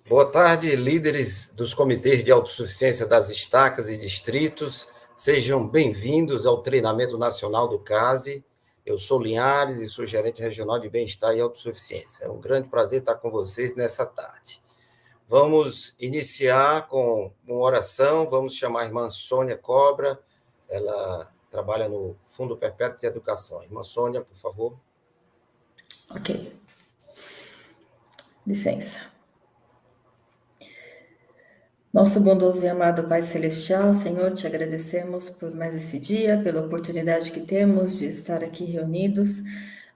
Boa tarde, líderes dos comitês de autossuficiência das estacas e distritos. Sejam bem-vindos ao treinamento nacional do CASE. Eu sou Linhares e sou gerente regional de bem-estar e autossuficiência. É um grande prazer estar com vocês nessa tarde. Vamos iniciar com uma oração. Vamos chamar a irmã Sônia Cobra. Ela trabalha no Fundo Perpétuo de Educação. Irmã Sônia, por favor. Ok. Licença. Nosso bondoso e amado Pai Celestial, Senhor, te agradecemos por mais esse dia, pela oportunidade que temos de estar aqui reunidos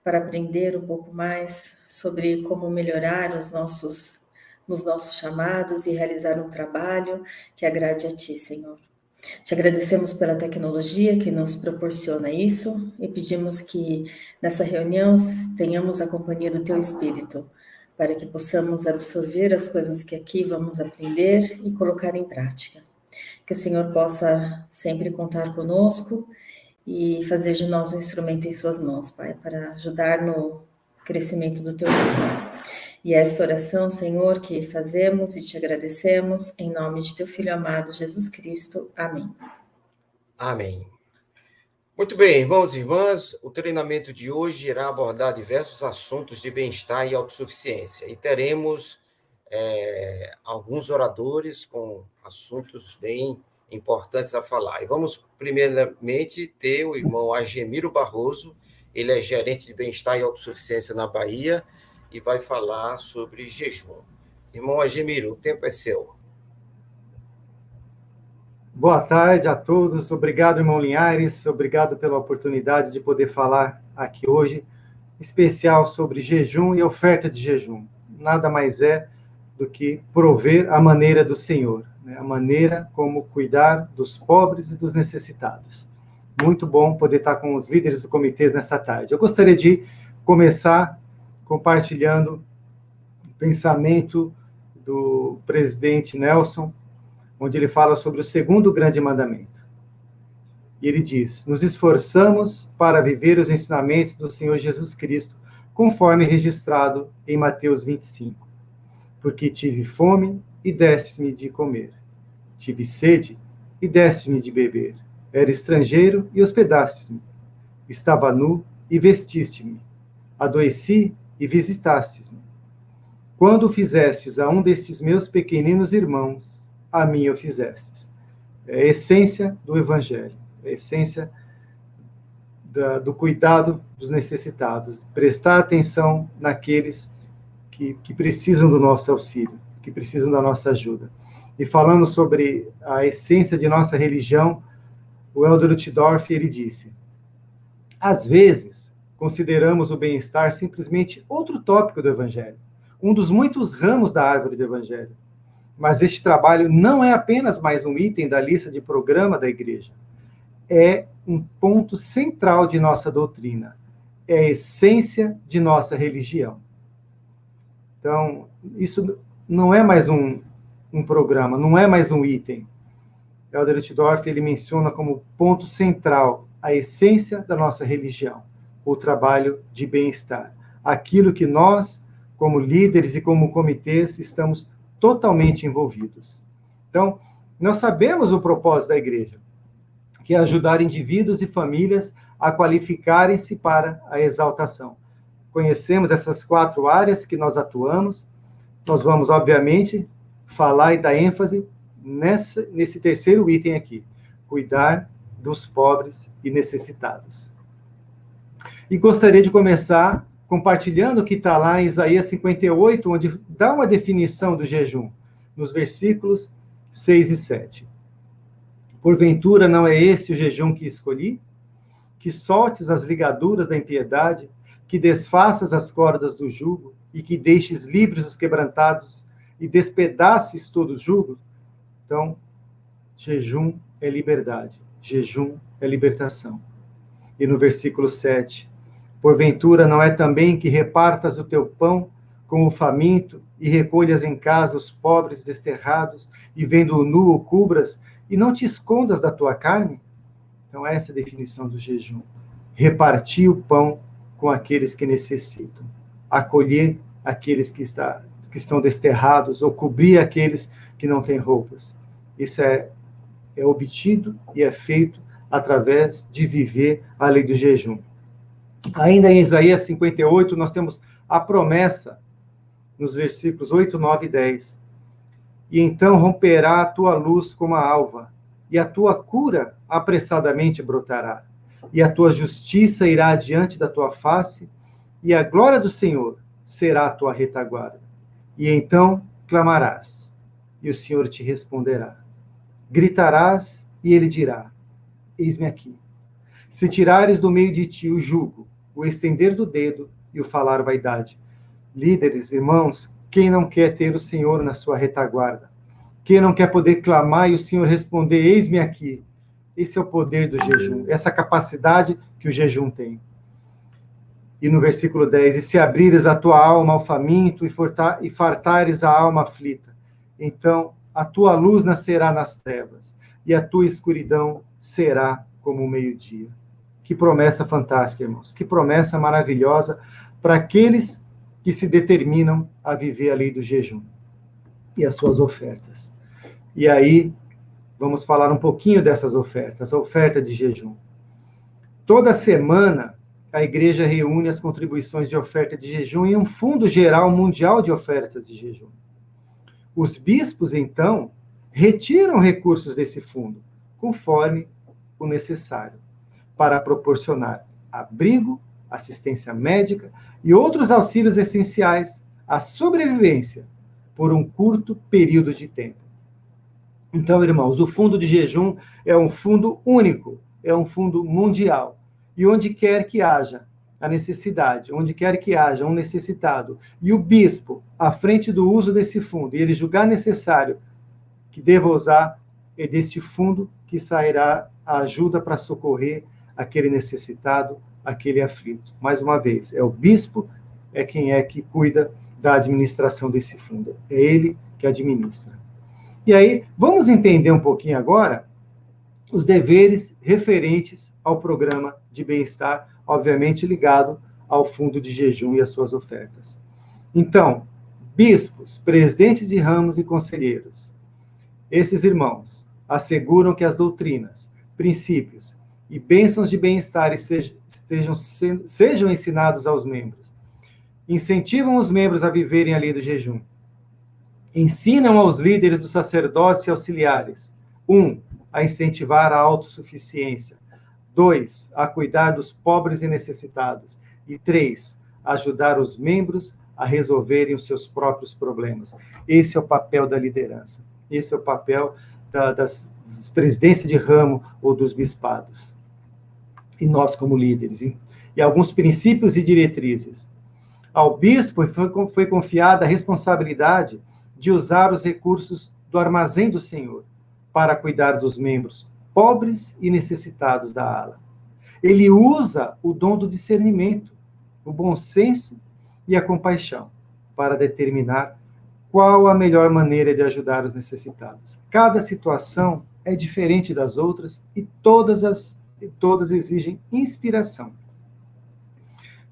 para aprender um pouco mais sobre como melhorar nos nossos chamados e realizar um trabalho que agrade a Ti, Senhor. Te agradecemos pela tecnologia que nos proporciona isso e pedimos que nessa reunião tenhamos a companhia do Teu Espírito, para que possamos absorver as coisas que aqui vamos aprender e colocar em prática. Que o Senhor possa sempre contar conosco e fazer de nós um instrumento em suas mãos, Pai, para ajudar no crescimento do Teu reino. E esta oração, Senhor, que fazemos e te agradecemos, em nome de Teu Filho amado, Jesus Cristo. Amém. Amém. Muito bem, irmãos e irmãs, o treinamento de hoje irá abordar diversos assuntos de bem-estar e autossuficiência. E teremos alguns oradores com assuntos bem importantes a falar. E vamos, primeiramente, ter o irmão Agemiro Barroso. Ele é gerente de bem-estar e autossuficiência na Bahia e vai falar sobre jejum. Irmão Agemiro, o tempo é seu. Boa tarde a todos. Obrigado, irmão Linhares. Obrigado pela oportunidade de poder falar aqui hoje, especial sobre jejum e oferta de jejum. Nada mais é do que prover a maneira do Senhor, né? A maneira como cuidar dos pobres e dos necessitados. Muito bom poder estar com os líderes do comitê nessa tarde. Eu gostaria de começar compartilhando o pensamento do presidente Nelson, onde ele fala sobre o segundo grande mandamento. E ele diz: nos esforçamos para viver os ensinamentos do Senhor Jesus Cristo, conforme registrado em Mateus 25. Porque tive fome e deste-me de comer. Tive sede e deste-me de beber. Era estrangeiro e hospedastes-me. Estava nu e vestiste-me. Adoeci e visitastes-me. Quando fizestes a um destes meus pequeninos irmãos, a mim o fizestes. É a essência do Evangelho, é a essência do cuidado dos necessitados, prestar atenção naqueles que precisam do nosso auxílio, que precisam da nossa ajuda. E falando sobre a essência de nossa religião, o Elder Uchtdorf, ele disse: às vezes, consideramos o bem-estar simplesmente outro tópico do Evangelho, um dos muitos ramos da árvore do Evangelho. Mas este trabalho não é apenas mais um item da lista de programa da igreja. É um ponto central de nossa doutrina. É a essência de nossa religião. Então, isso não é mais um programa, não é mais um item. Elder Uchtdorf, ele menciona como ponto central a essência da nossa religião, o trabalho de bem-estar. Aquilo que nós, como líderes e como comitês, estamos totalmente envolvidos. Então, nós sabemos o propósito da igreja, que é ajudar indivíduos e famílias a qualificarem-se para a exaltação. Conhecemos essas 4 áreas que nós atuamos. Nós vamos, obviamente, falar e dar ênfase nesse terceiro item aqui, cuidar dos pobres e necessitados. E gostaria de começar compartilhando o que está lá em Isaías 58, onde dá uma definição do jejum, nos versículos 6 e 7. Porventura não é esse o jejum que escolhi? Que soltes as ligaduras da impiedade, que desfaças as cordas do jugo, e que deixes livres os quebrantados, e despedaces todo o jugo? Então, jejum é liberdade, jejum é libertação. E no versículo 7, porventura não é também que repartas o teu pão com o faminto e recolhas em casa os pobres desterrados e vendo o nu o cubras e não te escondas da tua carne? Então essa é a definição do jejum. Repartir o pão com aqueles que necessitam. Acolher aqueles que que estão desterrados, ou cobrir aqueles que não têm roupas. Isso é obtido e é feito através de viver a lei do jejum. Ainda em Isaías 58, nós temos a promessa, nos versículos 8, 9 e 10. E então romperá a tua luz como a alva, e a tua cura apressadamente brotará, e a tua justiça irá diante da tua face, e a glória do Senhor será a tua retaguarda. E então clamarás, e o Senhor te responderá. Gritarás, e ele dirá, eis-me aqui. Se tirares do meio de ti o jugo, o estender do dedo e o falar vaidade. Líderes, irmãos, quem não quer ter o Senhor na sua retaguarda? Quem não quer poder clamar e o Senhor responder, eis-me aqui? Esse é o poder do jejum, essa capacidade que o jejum tem. E no versículo 10, e se abrires a tua alma ao faminto e fartares a alma aflita, então a tua luz nascerá nas trevas, e a tua escuridão será como o meio-dia. Que promessa fantástica, irmãos, que promessa maravilhosa para aqueles que se determinam a viver a lei do jejum e as suas ofertas. E aí, vamos falar um pouquinho dessas ofertas, a oferta de jejum. Toda semana, a igreja reúne as contribuições de oferta de jejum em um fundo geral mundial de ofertas de jejum. Os bispos, então, retiram recursos desse fundo, conforme o necessário, para proporcionar abrigo, assistência médica e outros auxílios essenciais à sobrevivência por um curto período de tempo. Então, irmãos, o fundo de jejum é um fundo único, é um fundo mundial. E onde quer que haja a necessidade, onde quer que haja um necessitado, e o bispo, à frente do uso desse fundo, e ele julgar necessário que deva usar, é deste fundo que sairá a ajuda para socorrer aquele necessitado, aquele aflito. Mais uma vez, é o bispo, é quem é que cuida da administração desse fundo. É ele que administra. E aí, vamos entender um pouquinho agora os deveres referentes ao programa de bem-estar, obviamente ligado ao fundo de jejum e às suas ofertas. Então, bispos, presidentes de ramos e conselheiros, esses irmãos asseguram que as doutrinas, princípios e bênçãos de bem-estar sejam ensinados aos membros. Incentivam os membros a viverem a lei do jejum. Ensinam aos líderes do sacerdócio e auxiliares. 1. A incentivar a autossuficiência. 2. A cuidar dos pobres e necessitados. E 3. Ajudar os membros a resolverem os seus próprios problemas. Esse é o papel da liderança. Esse é o papel das presidências de ramo ou dos bispados. E nós, como líderes. E alguns princípios e diretrizes. Ao bispo foi confiada a responsabilidade de usar os recursos do armazém do Senhor para cuidar dos membros pobres e necessitados da ala. Ele usa o dom do discernimento, o bom senso e a compaixão para determinar qual a melhor maneira de ajudar os necessitados. Cada situação é diferente das outras e todas exigem inspiração.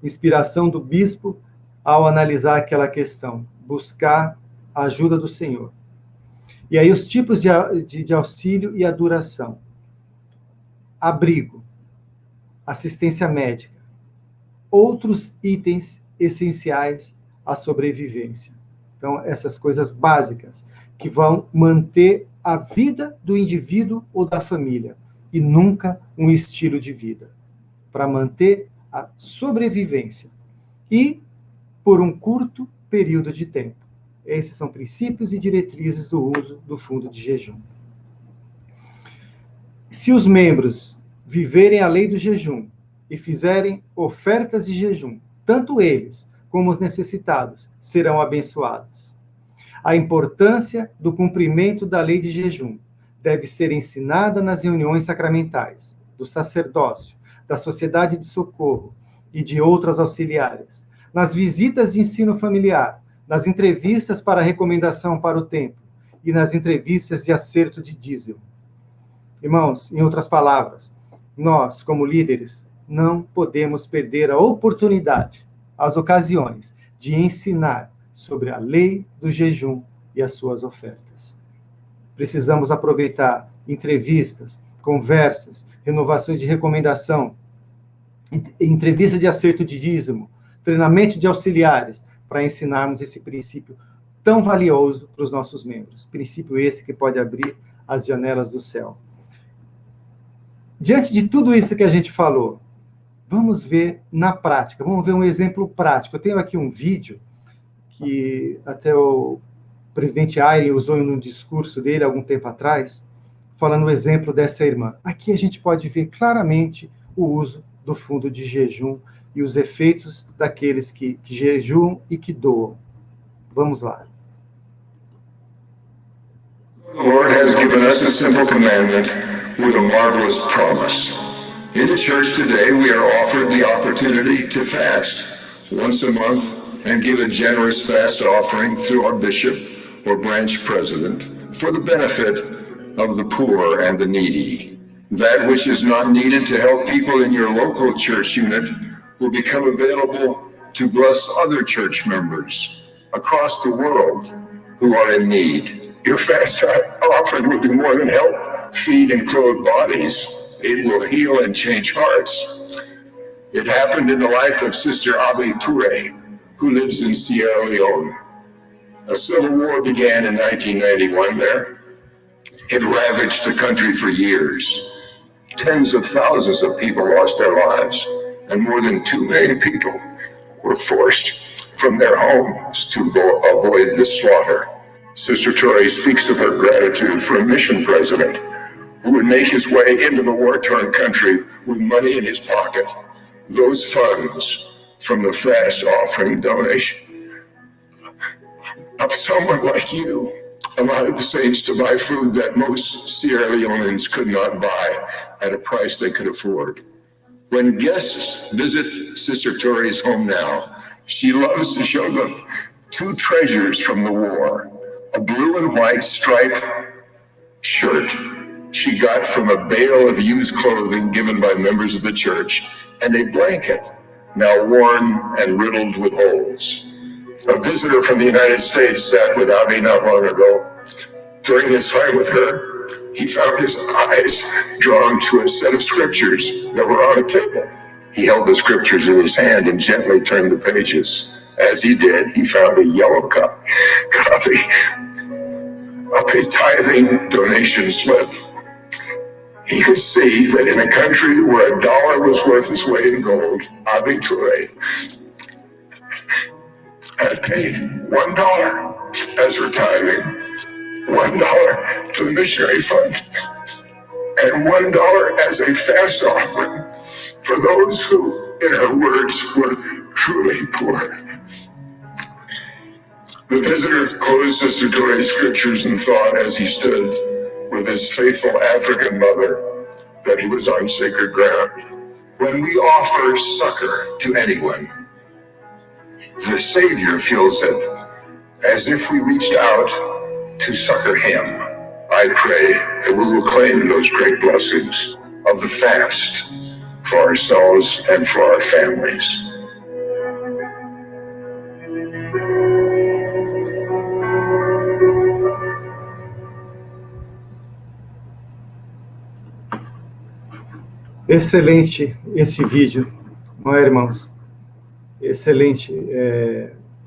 Inspiração do bispo ao analisar aquela questão, buscar a ajuda do Senhor. E aí os tipos de auxílio e a duração. Abrigo, assistência médica, outros itens essenciais à sobrevivência. Então, essas coisas básicas que vão manter a vida do indivíduo ou da família e nunca um estilo de vida, para manter a sobrevivência e por um curto período de tempo. Esses são princípios e diretrizes do uso do fundo de jejum. Se os membros viverem a lei do jejum e fizerem ofertas de jejum, tanto eles como os necessitados serão abençoados. A importância do cumprimento da lei de jejum deve ser ensinada nas reuniões sacramentais, do sacerdócio, da sociedade de socorro e de outras auxiliares, nas visitas de ensino familiar, nas entrevistas para recomendação para o templo e nas entrevistas de acerto de dízimo. Irmãos, em outras palavras, nós, como líderes, não podemos perder a oportunidade, as ocasiões de ensinar sobre a lei do jejum e as suas ofertas. Precisamos aproveitar entrevistas, conversas, renovações de recomendação, entrevista de acerto de dízimo, treinamento de auxiliares, para ensinarmos esse princípio tão valioso para os nossos membros. Princípio esse que pode abrir as janelas do céu. Diante de tudo isso que a gente falou, vamos ver na prática, vamos ver um exemplo prático. Eu tenho aqui um vídeo que até o presidente Ayre usou num discurso dele algum tempo atrás, falando o exemplo dessa irmã. Aqui a gente pode ver claramente o uso do fundo de jejum e os efeitos daqueles que jejuam e que doam. Vamos lá. The Lord has given us a simple commandment with a marvelous promise. In the church today, we are offered the opportunity to fast once a month and give a generous fast offering through our bishop or branch president for the benefit of the poor and the needy. That which is not needed to help people in your local church unit will become available to bless other church members across the world who are in need. Your fast offering will do more than help feed and clothe bodies. It will heal and change hearts. It happened in the life of Sister Abe Toure, who lives in Sierra Leone. A civil war began in 1991 there. It ravaged the country for years. Tens of thousands of people lost their lives, and more than 2 million people were forced from their homes to avoid the slaughter. Sister Toure speaks of her gratitude for a mission president who would make his way into the war-torn country with money in his pocket. Those funds from the fast offering donation of someone like you allowed the saints to buy food that most Sierra Leoneans could not buy at a price they could afford. When guests visit Sister Toure's home now, she loves to show them 2 treasures from the war. A blue and white striped shirt she got from a bale of used clothing given by members of the church, and a blanket now worn and riddled with holes. A visitor from the United States sat with Abby not long ago. During his time with her, he found his eyes drawn to a set of scriptures that were on a table. He held the scriptures in his hand and gently turned the pages. As he did, he found a yellow copy of a tithing donation slip. He could see that in a country where $1 was worth its weight in gold, Abe Toure had paid $1 as her tithing, $1 to the missionary fund, and $1 as a fast offering for those who, in her words, were truly poor. The visitor closed Sister Toure's scriptures and thought as he stood with his faithful African mother that he was on sacred ground. When we offer succor to anyone, the Savior feels it as if we reached out to succor him. I pray that we will claim those great blessings of the fast for ourselves and for our families. Excelente esse vídeo, não é, irmãos? Excelente.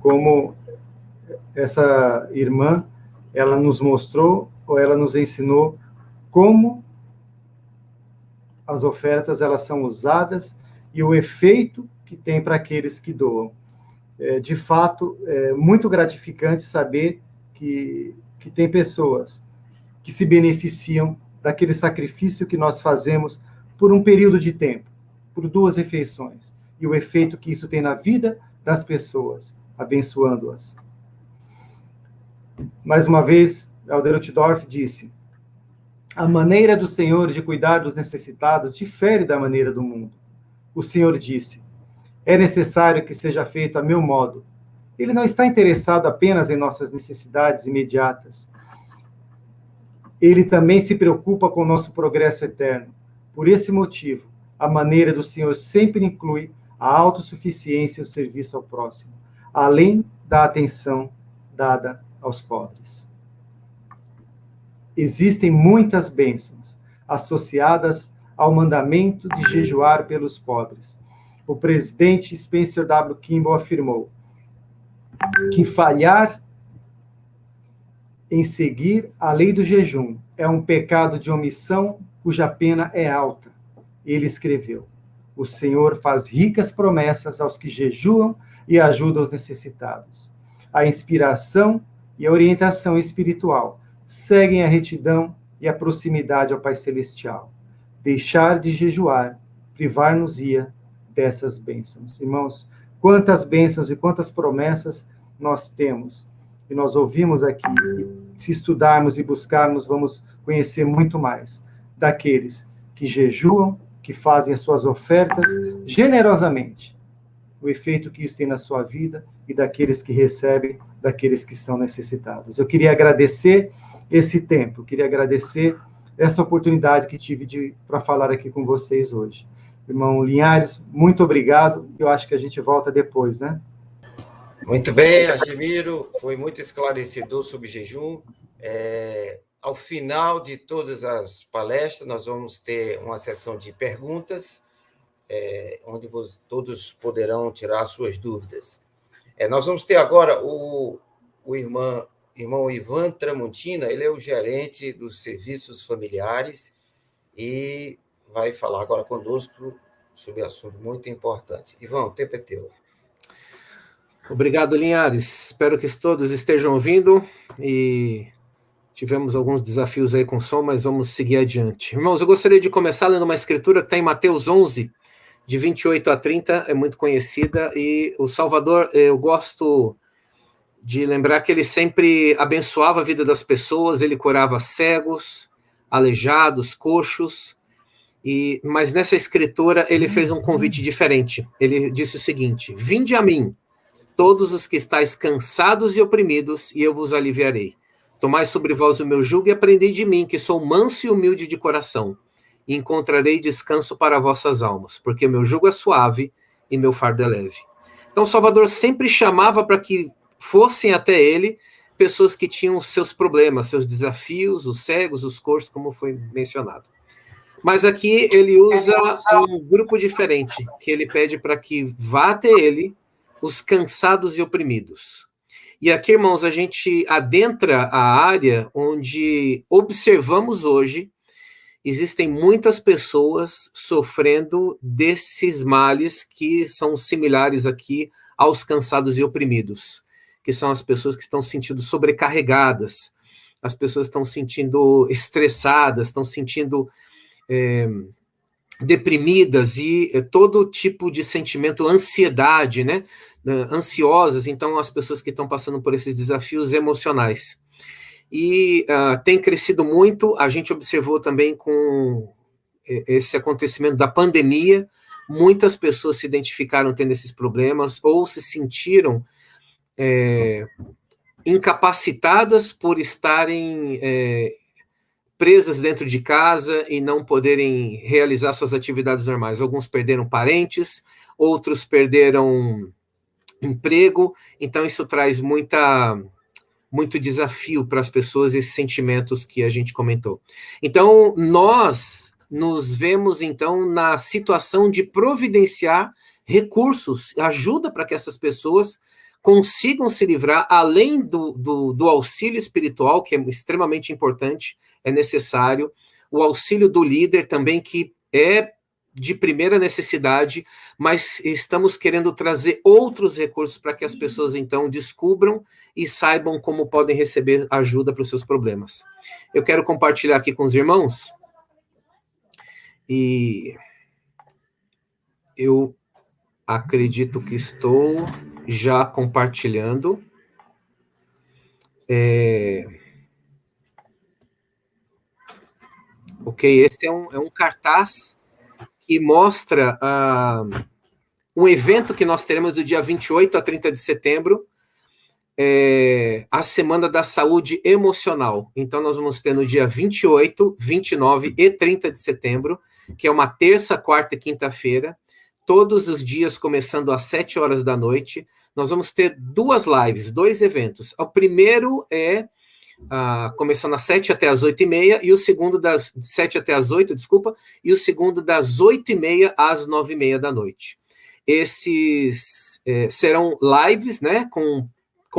Como essa irmã, ela nos mostrou, ou ela nos ensinou, como as ofertas elas são usadas e o efeito que tem para aqueles que doam. De fato, é muito gratificante saber que tem pessoas que se beneficiam daquele sacrifício que nós fazemos por um período de tempo, por 2 refeições, e o efeito que isso tem na vida das pessoas, abençoando-as. Mais uma vez, Elder Uchtdorf disse: a maneira do Senhor de cuidar dos necessitados difere da maneira do mundo. O Senhor disse: é necessário que seja feito a meu modo. Ele não está interessado apenas em nossas necessidades imediatas. Ele também se preocupa com o nosso progresso eterno. Por esse motivo, a maneira do Senhor sempre inclui a autossuficiência e o serviço ao próximo. além da atenção dada aos pobres. Existem muitas bênçãos associadas ao mandamento de jejuar pelos pobres. O presidente Spencer W. Kimball afirmou que falhar em seguir a lei do jejum é um pecado de omissão cuja pena é alta. Ele escreveu: o Senhor faz ricas promessas aos que jejuam e ajuda os necessitados. A inspiração e a orientação espiritual seguem a retidão e a proximidade ao Pai Celestial. Deixar de jejuar privar-nos-ia dessas bênçãos. Irmãos, quantas bênçãos e quantas promessas nós temos. E nós ouvimos aqui, e se estudarmos e buscarmos, vamos conhecer muito mais daqueles que jejuam, que fazem as suas ofertas generosamente, o efeito que isso tem na sua vida, e daqueles que recebem, daqueles que estão necessitados. Eu queria agradecer esse tempo, queria agradecer essa oportunidade que tive para falar aqui com vocês hoje. Irmão Linhares, muito obrigado. Eu acho que a gente volta depois, né? Muito bem, Argemiro, foi muito esclarecedor sobre jejum. Ao final de todas as palestras, nós vamos ter uma sessão de perguntas, onde todos poderão tirar suas dúvidas. Nós vamos ter agora o irmão Ivan Tramontina, ele é o gerente dos serviços familiares e vai falar agora conosco sobre um assunto muito importante. Ivan, o tempo é teu. Obrigado, Linhares. Espero que todos estejam ouvindo e tivemos alguns desafios aí com som, mas vamos seguir adiante. Irmãos, eu gostaria de começar lendo uma escritura que está em Mateus 11, de 28 a 30, é muito conhecida, e o Salvador, eu gosto de lembrar que ele sempre abençoava a vida das pessoas, ele curava cegos, aleijados, coxos, mas nessa escritura ele fez um convite diferente. Ele disse o seguinte: vinde a mim, todos os que estáis cansados e oprimidos, e eu vos aliviarei. Tomai sobre vós o meu jugo e aprendei de mim, que sou manso e humilde de coração, e encontrarei descanso para vossas almas, porque meu jugo é suave e meu fardo é leve. Então o Salvador sempre chamava para que fossem até ele pessoas que tinham seus problemas, seus desafios, os cegos, os coxos, como foi mencionado. Mas aqui ele usa um grupo diferente, que ele pede para que vá até ele os cansados e oprimidos. E aqui, irmãos, a gente adentra a área onde observamos hoje, existem muitas pessoas sofrendo desses males que são similares aqui aos cansados e oprimidos, que são as pessoas que estão se sentindo sobrecarregadas, as pessoas estão se sentindo estressadas, estão se sentindo deprimidas e todo tipo de sentimento, ansiedade, né? Ansiosas, então as pessoas que estão passando por esses desafios emocionais. E tem crescido muito, a gente observou também com esse acontecimento da pandemia, muitas pessoas se identificaram tendo esses problemas ou se sentiram incapacitadas por estarem presas dentro de casa e não poderem realizar suas atividades normais. Alguns perderam parentes, outros perderam emprego, então isso traz muito desafio para as pessoas, esses sentimentos que a gente comentou. Então, nós nos vemos, então, na situação de providenciar recursos, ajuda para que essas pessoas consigam se livrar, além do auxílio espiritual, que é extremamente importante, é necessário, o auxílio do líder também, que é de primeira necessidade, mas estamos querendo trazer outros recursos para que as pessoas, então, descubram e saibam como podem receber ajuda para os seus problemas. Eu quero compartilhar aqui com os irmãos, e eu acredito que estou já compartilhando. Ok, esse é um cartaz que mostra um evento que nós teremos do dia 28 a 30 de setembro, a Semana da Saúde Emocional. Então, nós vamos ter no dia 28, 29 e 30 de setembro, que é uma terça, quarta e quinta-feira, todos os dias começando às 7 horas da noite. nós vamos ter 2 lives, 2 eventos. O primeiro é começando às 7 até às 8h30, e o segundo das 7 até às 8, desculpa, e o segundo das 8h30 às 9h30 da noite. Esses serão lives, né, com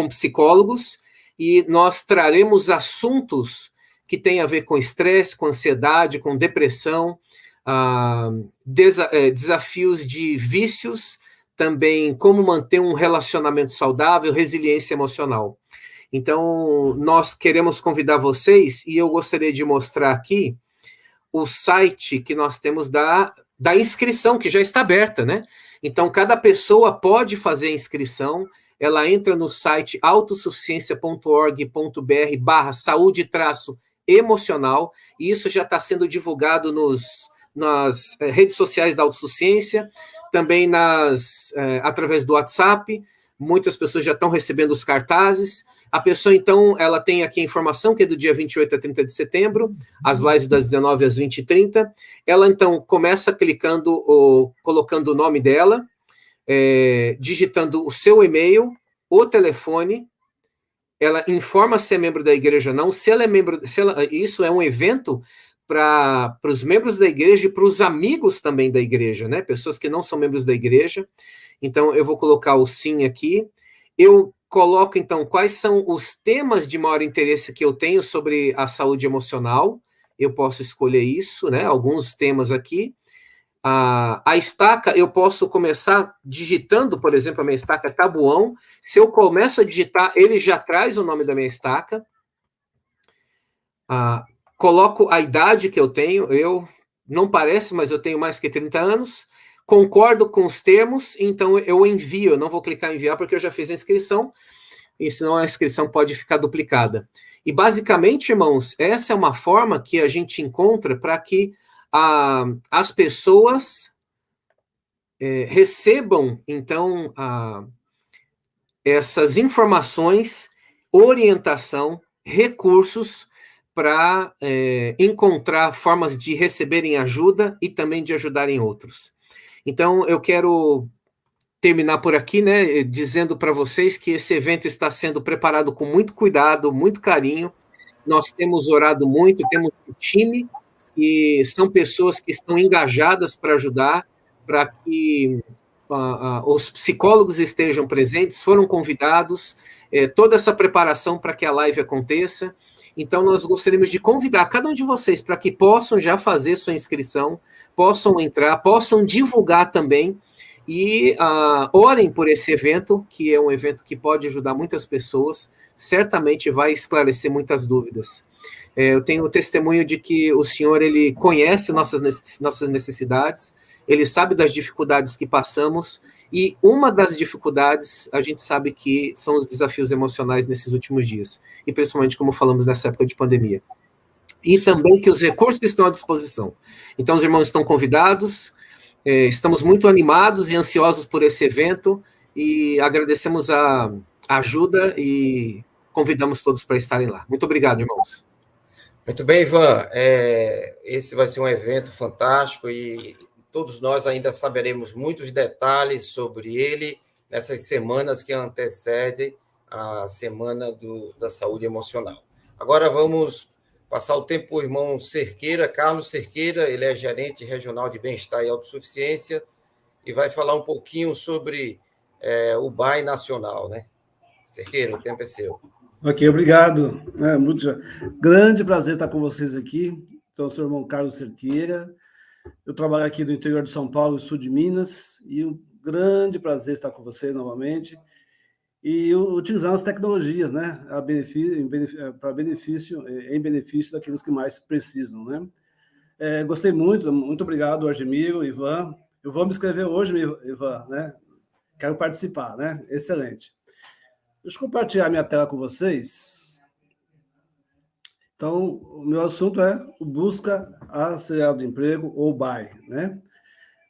psicólogos, e nós traremos assuntos que têm a ver com estresse, com ansiedade, com depressão, desafios de vícios, também como manter um relacionamento saudável, resiliência emocional. Então, nós queremos convidar vocês, e eu gostaria de mostrar aqui o site que nós temos da inscrição, que já está aberta, né? Então, cada pessoa pode fazer a inscrição, ela entra no site autossuficiência.org.br/saúde-emocional, e isso já está sendo divulgado nas redes sociais da Autossuficiência, também através do WhatsApp. Muitas pessoas já estão recebendo os cartazes. A pessoa, então, ela tem aqui a informação, que é do dia 28 a 30 de setembro, as lives das 19 às 20h30. Ela, então, começa clicando, colocando o nome dela, digitando o seu e-mail, o telefone, ela informa se é membro da igreja ou não, se ela é membro, isso é um evento para os membros da igreja e para os amigos também da igreja, né? Pessoas que não são membros da igreja. Então, eu vou colocar o sim aqui. Eu coloco, então, quais são os temas de maior interesse que eu tenho sobre a saúde emocional. Eu posso escolher isso, né? Alguns temas aqui. A estaca, eu posso começar digitando, por exemplo, a minha estaca Tabuão. Se eu começo a digitar, ele já traz o nome da minha estaca. Coloco a idade que eu tenho. Não parece, mas eu tenho mais que 30 anos. Concordo com os termos, então eu envio. Eu não vou clicar em enviar porque eu já fiz a inscrição, e senão a inscrição pode ficar duplicada. E basicamente, irmãos, essa é uma forma que a gente encontra para que as pessoas recebam, então, essas informações, orientação, recursos para encontrar formas de receberem ajuda e também de ajudarem outros. Então, eu quero terminar por aqui, né, dizendo para vocês que esse evento está sendo preparado com muito cuidado, muito carinho. Nós temos orado muito, temos um time, e são pessoas que estão engajadas para ajudar, para que os psicólogos estejam presentes, foram convidados, toda essa preparação para que a live aconteça. Então, nós gostaríamos de convidar cada um de vocês para que possam já fazer sua inscrição, possam entrar, possam divulgar também, e orem por esse evento, que é um evento que pode ajudar muitas pessoas, certamente vai esclarecer muitas dúvidas. Eu tenho o testemunho de que o Senhor, ele conhece nossas necessidades, ele sabe das dificuldades que passamos, e uma das dificuldades, a gente sabe que são os desafios emocionais nesses últimos dias, e principalmente como falamos nessa época de pandemia. E também que os recursos estão à disposição. Então, os irmãos estão convidados, estamos muito animados e ansiosos por esse evento, e agradecemos a ajuda e convidamos todos para estarem lá. Muito obrigado, irmãos. Muito bem, Ivan. Esse vai ser um evento fantástico e todos nós ainda saberemos muitos detalhes sobre ele nessas semanas que antecedem a Semana da Saúde Emocional. Agora vamos passar o tempo para o irmão Cerqueira, Carlos Cerqueira, ele é gerente regional de bem-estar e autossuficiência, e vai falar um pouquinho sobre o BAI nacional, né? Cerqueira, o tempo é seu. Ok, obrigado. Muito grande prazer estar com vocês aqui. Então, eu sou o irmão Carlos Cerqueira. Eu trabalho aqui no interior de São Paulo, sul de Minas, e um grande prazer estar com vocês novamente. E utilizando as tecnologias, né, em benefício daqueles que mais precisam, né? Gostei muito obrigado, Argemiro, Ivan. Eu vou me inscrever hoje, Ivan, né? Quero participar, né? Excelente. Deixa eu compartilhar minha tela com vocês. Então, o meu assunto é o Busca Acelerado de Emprego, ou BAE, né?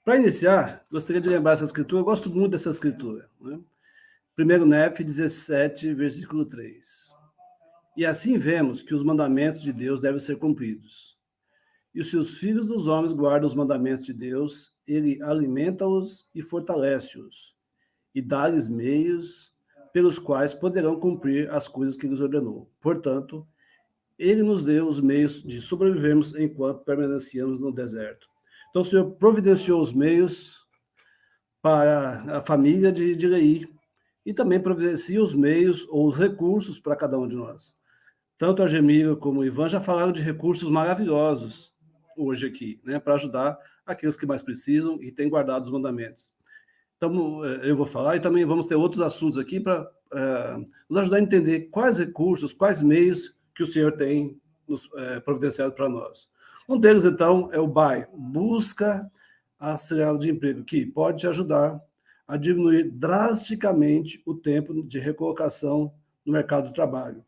Para iniciar, gostaria de lembrar essa escritura, eu gosto muito dessa escritura, né? 1 Nef 17, versículo 3. E assim vemos que os mandamentos de Deus devem ser cumpridos. E se os filhos dos homens guardam os mandamentos de Deus, ele alimenta-os e fortalece-os. e dar-lhes meios pelos quais poderão cumprir as coisas que lhes ordenou. Portanto, ele nos deu os meios de sobrevivermos enquanto permanecíamos no deserto. Então, o Senhor providenciou os meios para a família de Leí e também providencia os meios ou os recursos para cada um de nós. Tanto a Gemília como o Ivan já falaram de recursos maravilhosos hoje aqui, né, para ajudar aqueles que mais precisam e têm guardado os mandamentos. Então, eu vou falar e também vamos ter outros assuntos aqui para nos ajudar a entender quais recursos, quais meios que o Senhor tem providenciado para nós. Um deles, então, é o BAE, Busca Acelerada de Emprego, que pode te ajudar a diminuir drasticamente o tempo de recolocação no mercado de trabalho.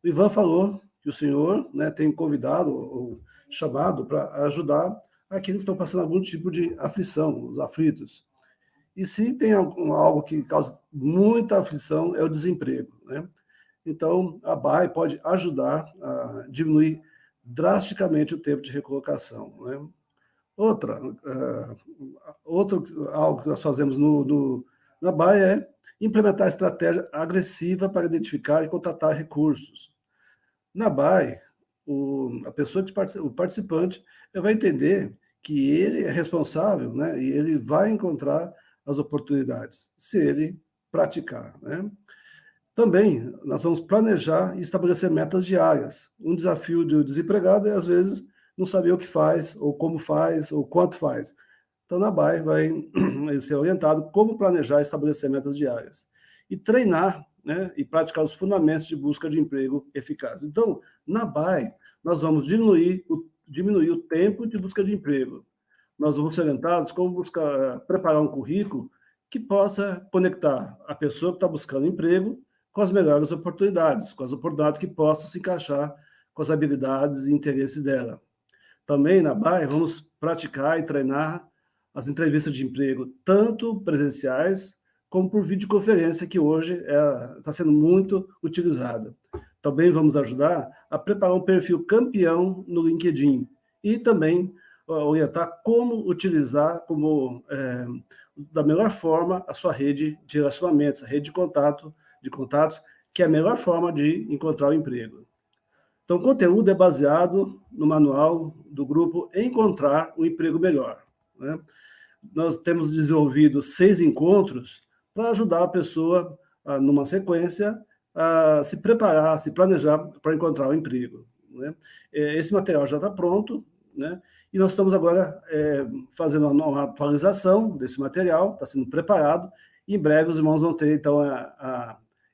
O Ivan falou que o senhor, né, tem convidado ou chamado para ajudar aqueles que estão passando algum tipo de aflição, os aflitos. E se tem algo que causa muita aflição, é o desemprego, né? Então, a BAE pode ajudar a diminuir drasticamente o tempo de recolocação, né? Algo que nós fazemos na BAE é implementar estratégia agressiva para identificar e contratar recursos. Na BAE, o participante vai entender que ele é responsável, né, e ele vai encontrar as oportunidades, se ele praticar, né? Também, nós vamos planejar e estabelecer metas diárias. Um desafio do desempregado é, às vezes, não saber o que faz, ou como faz, ou quanto faz. Então, na BAE vai ser orientado como planejar e estabelecer metas diárias. E treinar, né, e praticar os fundamentos de busca de emprego eficaz. Então, na BAE, nós vamos diminuir o tempo de busca de emprego. Nós vamos ser orientados como preparar um currículo que possa conectar a pessoa que está buscando emprego com as melhores oportunidades, com as oportunidades que possam se encaixar com as habilidades e interesses dela. Também na BAE vamos praticar e treinar as entrevistas de emprego, tanto presenciais como por videoconferência, que hoje está sendo muito utilizada. Também vamos ajudar a preparar um perfil campeão no LinkedIn e também orientar como utilizar da melhor forma a sua rede de relacionamentos, a rede de contatos, que é a melhor forma de encontrar o emprego. Então, o conteúdo é baseado no manual do grupo Encontrar um Emprego Melhor, né? Nós temos desenvolvido 6 encontros para ajudar a pessoa, numa sequência, a se preparar, a se planejar para encontrar um emprego, né? Esse material já está pronto, né? E nós estamos agora fazendo uma atualização desse material, está sendo preparado, e em breve os irmãos vão ter, então,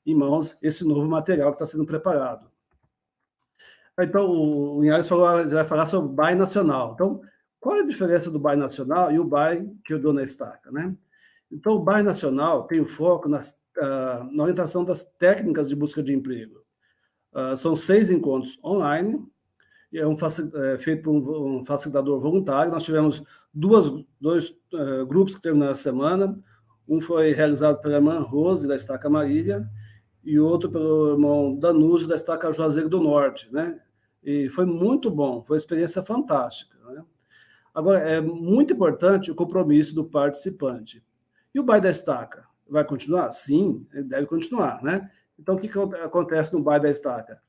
em mãos esse novo material que está sendo preparado. Então, o Linhares vai falar sobre o BAE Nacional. Então, qual é a diferença do BAE Nacional e o BAE que eu dou na estaca, né? Então, o BAE Nacional tem o foco na orientação das técnicas de busca de emprego. São 6 encontros online, feito por um facilitador voluntário. Nós tivemos dois grupos que terminaram a semana. Um foi realizado pela irmã Rose, da Estaca Marília, e outro pelo irmão Danúzio, da Estaca Juazeiro do Norte, né? E foi muito bom, foi uma experiência fantástica, né? Agora, é muito importante o compromisso do participante. E o BAE da Estaca? Vai continuar? Sim, ele deve continuar, né? Então, o que acontece no BAE da Estaca?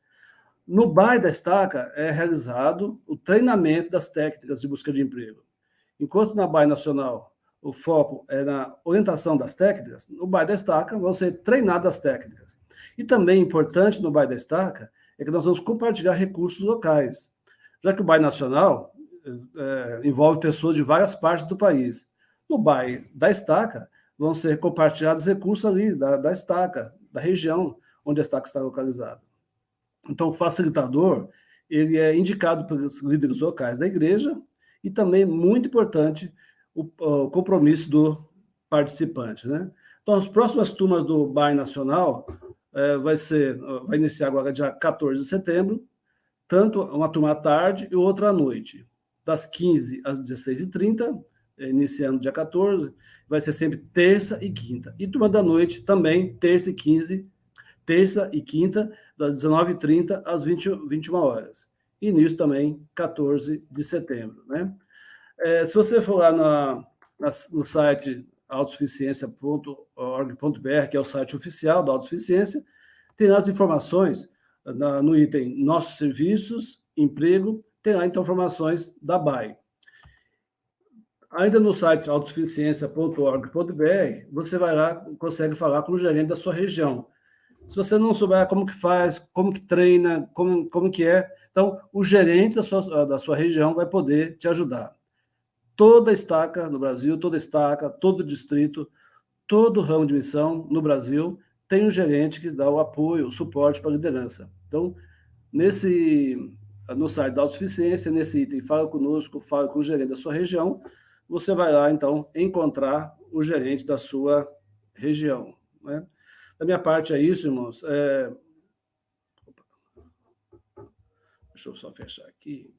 No BAE da Estaca é realizado o treinamento das técnicas de busca de emprego. Enquanto na BAE Nacional o foco é na orientação das técnicas, no BAE da Estaca vão ser treinadas as técnicas. E também importante no BAE da Estaca é que nós vamos compartilhar recursos locais, já que o BAE Nacional envolve pessoas de várias partes do país. No BAE da Estaca vão ser compartilhados recursos ali da Estaca, da região onde a Estaca está localizada. Então, o facilitador, ele é indicado pelos líderes locais da igreja e também, muito importante, o compromisso do participante, né? Então, as próximas turmas do BAE Nacional vai iniciar agora dia 14 de setembro, tanto uma turma à tarde e outra à noite, das 15 às 16h30, iniciando dia 14, vai ser sempre terça e quinta. E turma da noite também, terça e quinta, das 19h30 às 21 horas. E nisso também, 14 de setembro, né? Se você for lá no site autossuficiência.org.br, que é o site oficial da autossuficiência, tem as informações no item Nossos Serviços, Emprego, tem lá, então, informações da BAE. Ainda no site autossuficiência.org.br, você vai lá, consegue falar com o gerente da sua região. Se você não souber como que faz, como que treina, como que é, então o gerente da sua região vai poder te ajudar. Toda estaca no Brasil, toda estaca, todo distrito, todo ramo de missão no Brasil tem um gerente que dá o apoio, o suporte para a liderança. Então, no site da autossuficiência, nesse item Fala Conosco, fala com o gerente da sua região, você vai lá, então, encontrar o gerente da sua região, né? Da minha parte é isso, irmãos. Deixa eu só fechar aqui.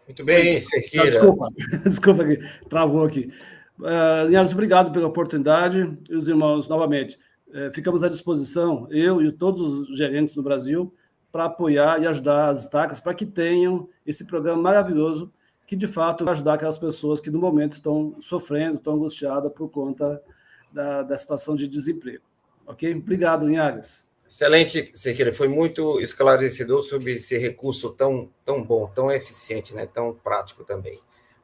Muito bem, Cerqueira. Desculpa aqui, travou aqui. Linhares, obrigado pela oportunidade. E os irmãos, novamente, ficamos à disposição, eu e todos os gerentes no Brasil, para apoiar e ajudar as estacas, para que tenham esse programa maravilhoso, que de fato vai ajudar aquelas pessoas que no momento estão sofrendo, estão angustiadas por conta da situação de desemprego. Ok? Obrigado, Linhares. Excelente, Cerqueira. Foi muito esclarecedor sobre esse recurso tão bom, tão eficiente, né? Tão prático também.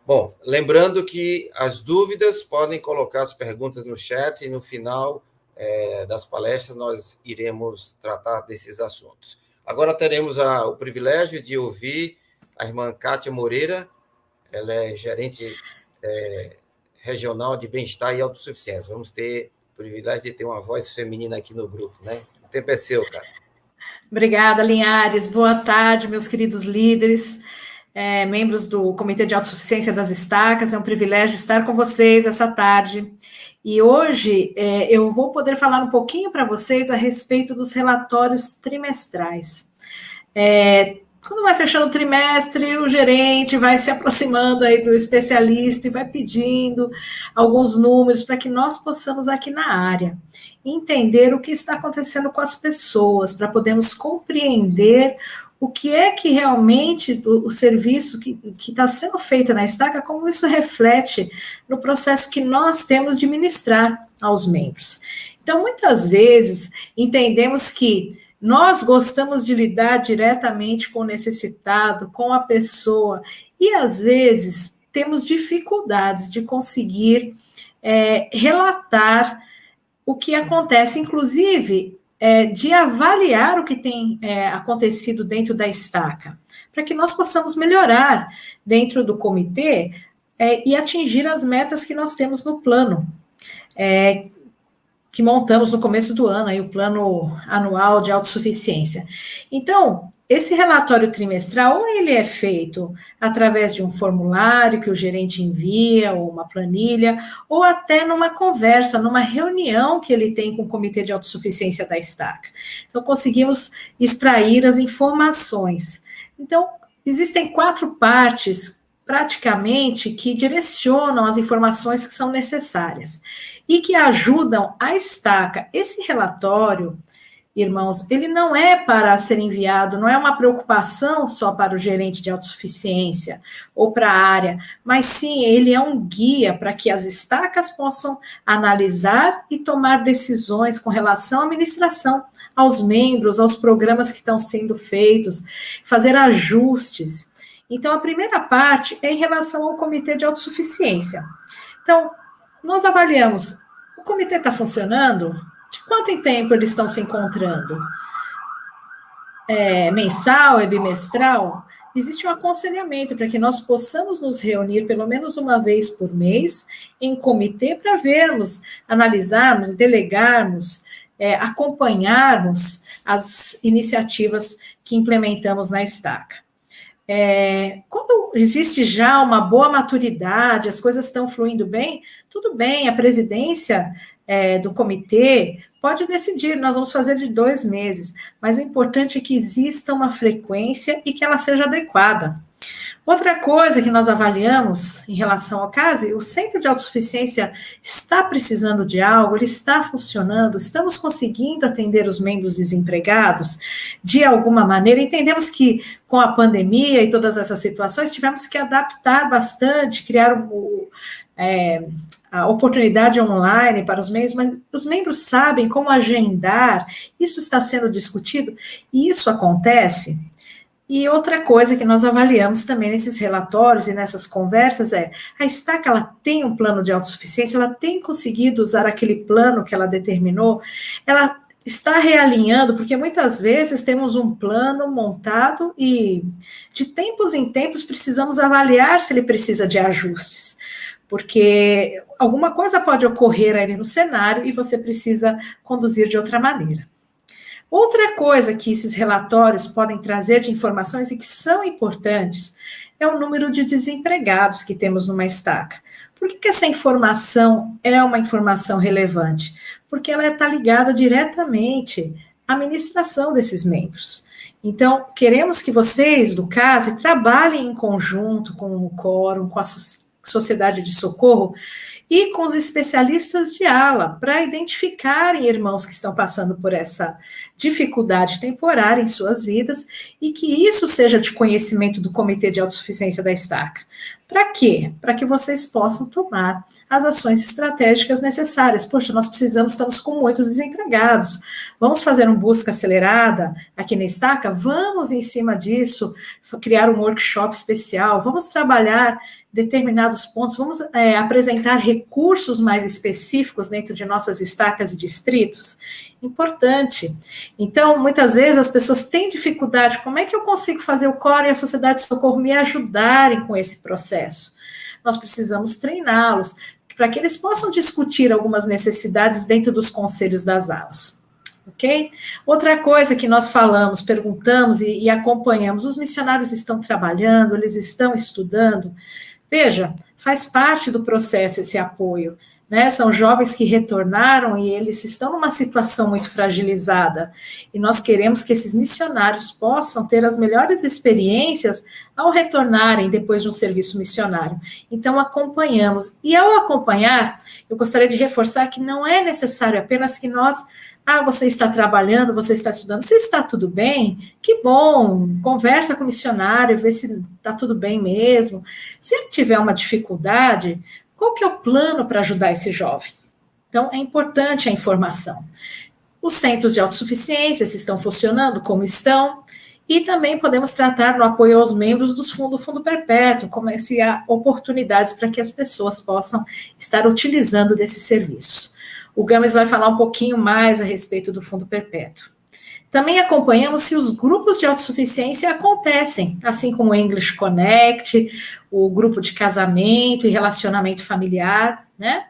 Bom, lembrando que as dúvidas podem colocar as perguntas no chat e no final das palestras nós iremos tratar desses assuntos. Agora teremos o privilégio de ouvir a irmã Kátia Moreira. Ela é gerente regional de bem-estar e autossuficiência. Vamos ter o privilégio de ter uma voz feminina aqui no grupo, né? O tempo é seu, Kátia. Obrigada, Linhares. Boa tarde, meus queridos líderes, membros do Comitê de Autossuficiência das Estacas. É um privilégio estar com vocês essa tarde. E hoje eu vou poder falar um pouquinho para vocês a respeito dos relatórios trimestrais. Quando vai fechando o trimestre, o gerente vai se aproximando aí do especialista e vai pedindo alguns números para que nós possamos aqui na área entender o que está acontecendo com as pessoas, para podermos compreender o que é que realmente o serviço que está sendo feito na estaca, como isso reflete no processo que nós temos de ministrar aos membros. Então, muitas vezes, entendemos que nós gostamos de lidar diretamente com o necessitado, com a pessoa, e às vezes temos dificuldades de conseguir relatar o que acontece, inclusive de avaliar o que tem acontecido dentro da estaca, para que nós possamos melhorar dentro do comitê e atingir as metas que nós temos no plano, que montamos no começo do ano, aí o plano anual de autossuficiência. Então, esse relatório trimestral, ou ele é feito através de um formulário que o gerente envia, ou uma planilha, ou até numa conversa, numa reunião que ele tem com o Comitê de Autossuficiência da Estaca. Então, conseguimos extrair as informações. Então, existem 4 partes, praticamente, que direcionam as informações que são necessárias e que ajudam a estaca. Esse relatório, irmãos, ele não é para ser enviado, não é uma preocupação só para o gerente de autossuficiência ou para a área, mas sim, ele é um guia para que as estacas possam analisar e tomar decisões com relação à administração, aos membros, aos programas que estão sendo feitos, fazer ajustes. Então, a primeira parte é em relação ao Comitê de Autossuficiência. Então, nós avaliamos, o comitê está funcionando? De quanto em tempo eles estão se encontrando? Mensal, bimestral? Existe um aconselhamento para que nós possamos nos reunir pelo menos uma vez por mês em comitê para vermos, analisarmos, delegarmos, acompanharmos as iniciativas que implementamos na estaca. Quando existe já uma boa maturidade, as coisas estão fluindo bem, tudo bem, a presidência do comitê pode decidir, nós vamos fazer de 2 meses, mas o importante é que exista uma frequência e que ela seja adequada. Outra coisa que nós avaliamos em relação ao CASE, o Centro de Autossuficiência está precisando de algo, ele está funcionando, estamos conseguindo atender os membros desempregados de alguma maneira. Entendemos que com a pandemia e todas essas situações, tivemos que adaptar bastante, criar a oportunidade online para os membros, mas os membros sabem como agendar, isso está sendo discutido, e isso acontece. E outra coisa que nós avaliamos também nesses relatórios e nessas conversas é, a Estaca, ela tem um plano de autossuficiência, ela tem conseguido usar aquele plano que ela determinou, ela está realinhando, porque muitas vezes temos um plano montado e de tempos em tempos precisamos avaliar se ele precisa de ajustes, porque alguma coisa pode ocorrer ali no cenário e você precisa conduzir de outra maneira. Outra coisa que esses relatórios podem trazer de informações e que são importantes é o número de desempregados que temos numa estaca. Por que essa informação é uma informação relevante? Porque ela está ligada diretamente à administração desses membros. Então, queremos que vocês, do CASE, trabalhem em conjunto com o Quórum, com a Sociedade de Socorro, e com os especialistas de ala, para identificarem irmãos que estão passando por essa dificuldade temporária em suas vidas, e que isso seja de conhecimento do Comitê de Autossuficiência da Estaca. Para quê? Para que vocês possam tomar as ações estratégicas necessárias. Poxa, nós precisamos, estamos com muitos desempregados, vamos fazer uma busca acelerada aqui na Estaca? Vamos, em cima disso, criar um workshop especial, vamos trabalhar determinados pontos, vamos apresentar recursos mais específicos dentro de nossas estacas e distritos. Importante. Então, muitas vezes as pessoas têm dificuldade, como é que eu consigo fazer o Quórum e a Sociedade de Socorro me ajudarem com esse processo? Nós precisamos treiná-los, para que eles possam discutir algumas necessidades dentro dos conselhos das alas. Ok? Outra coisa que nós falamos, perguntamos e acompanhamos, os missionários estão trabalhando, eles estão estudando. Veja, faz parte do processo esse apoio, né? São jovens que retornaram e eles estão numa situação muito fragilizada, e nós queremos que esses missionários possam ter as melhores experiências ao retornarem depois de um serviço missionário. Então, acompanhamos. E ao acompanhar, eu gostaria de reforçar que não é necessário apenas que nós... você está trabalhando, você está estudando, se está tudo bem, que bom, conversa com o missionário, vê se está tudo bem mesmo. Se ele tiver uma dificuldade, qual que é o plano para ajudar esse jovem? Então, é importante a informação. Os centros de autossuficiência, se estão funcionando, como estão, e também podemos tratar no apoio aos membros do Fundo Perpétuo, como se há oportunidades para que as pessoas possam estar utilizando desses serviços. O Games vai falar um pouquinho mais a respeito do Fundo Perpétuo. Também acompanhamos se os grupos de autossuficiência acontecem, assim como o English Connect, o grupo de casamento e relacionamento familiar, né?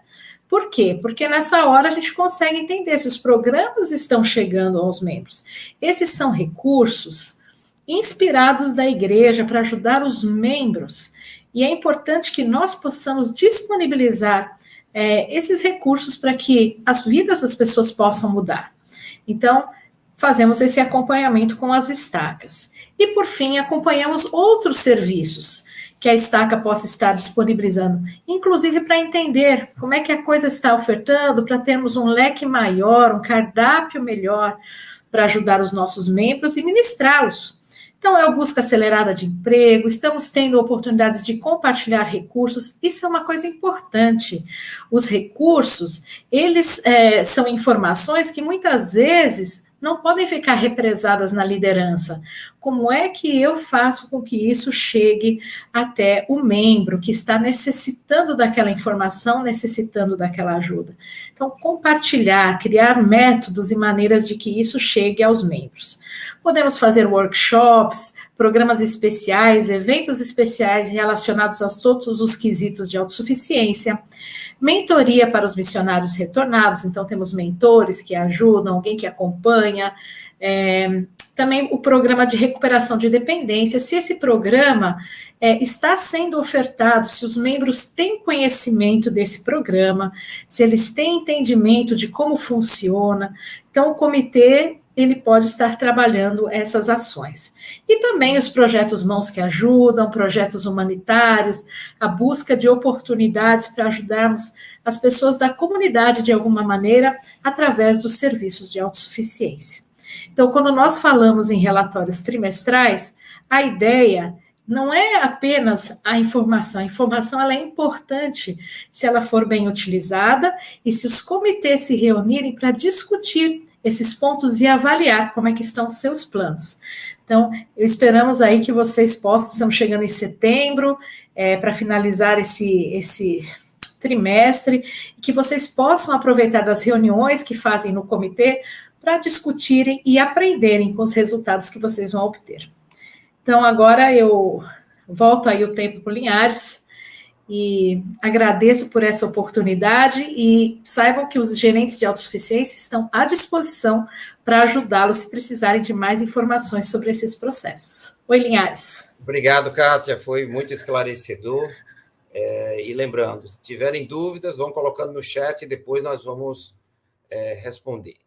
Por quê? Porque nessa hora a gente consegue entender se os programas estão chegando aos membros. Esses são recursos inspirados da igreja para ajudar os membros, e é importante que nós possamos disponibilizar esses recursos para que as vidas das pessoas possam mudar. Então, fazemos esse acompanhamento com as estacas. E, por fim, acompanhamos outros serviços que a estaca possa estar disponibilizando, inclusive para entender como é que a coisa está ofertando, para termos um leque maior, um cardápio melhor para ajudar os nossos membros e ministrá-los. Então, é o busca acelerada de emprego, estamos tendo oportunidades de compartilhar recursos, isso é uma coisa importante. Os recursos, eles são informações que muitas vezes não podem ficar represadas na liderança. Como é que eu faço com que isso chegue até o membro que está necessitando daquela informação, necessitando daquela ajuda? Então, compartilhar, criar métodos e maneiras de que isso chegue aos membros. Podemos fazer workshops, programas especiais, eventos especiais relacionados a todos os quesitos de autossuficiência, mentoria para os missionários retornados, então temos mentores que ajudam, alguém que acompanha, também o programa de recuperação de dependência, se esse programa está sendo ofertado, se os membros têm conhecimento desse programa, se eles têm entendimento de como funciona, então o comitê ele pode estar trabalhando essas ações. E também os projetos Mãos que Ajudam, projetos humanitários, a busca de oportunidades para ajudarmos as pessoas da comunidade de alguma maneira através dos serviços de autossuficiência. Então, quando nós falamos em relatórios trimestrais, a ideia não é apenas a informação ela é importante se ela for bem utilizada e se os comitês se reunirem para discutir esses pontos e avaliar como é que estão os seus planos. Então, esperamos aí que vocês possam, estamos chegando em setembro, para finalizar esse trimestre, e que vocês possam aproveitar das reuniões que fazem no comitê para discutirem e aprenderem com os resultados que vocês vão obter. Então, agora eu volto aí o tempo para o Linhares e agradeço por essa oportunidade e saibam que os gerentes de autossuficiência estão à disposição para ajudá-los se precisarem de mais informações sobre esses processos. Oi, Linhares. Obrigado, Kátia, foi muito esclarecedor. E lembrando, se tiverem dúvidas, vão colocando no chat e depois nós vamos responder.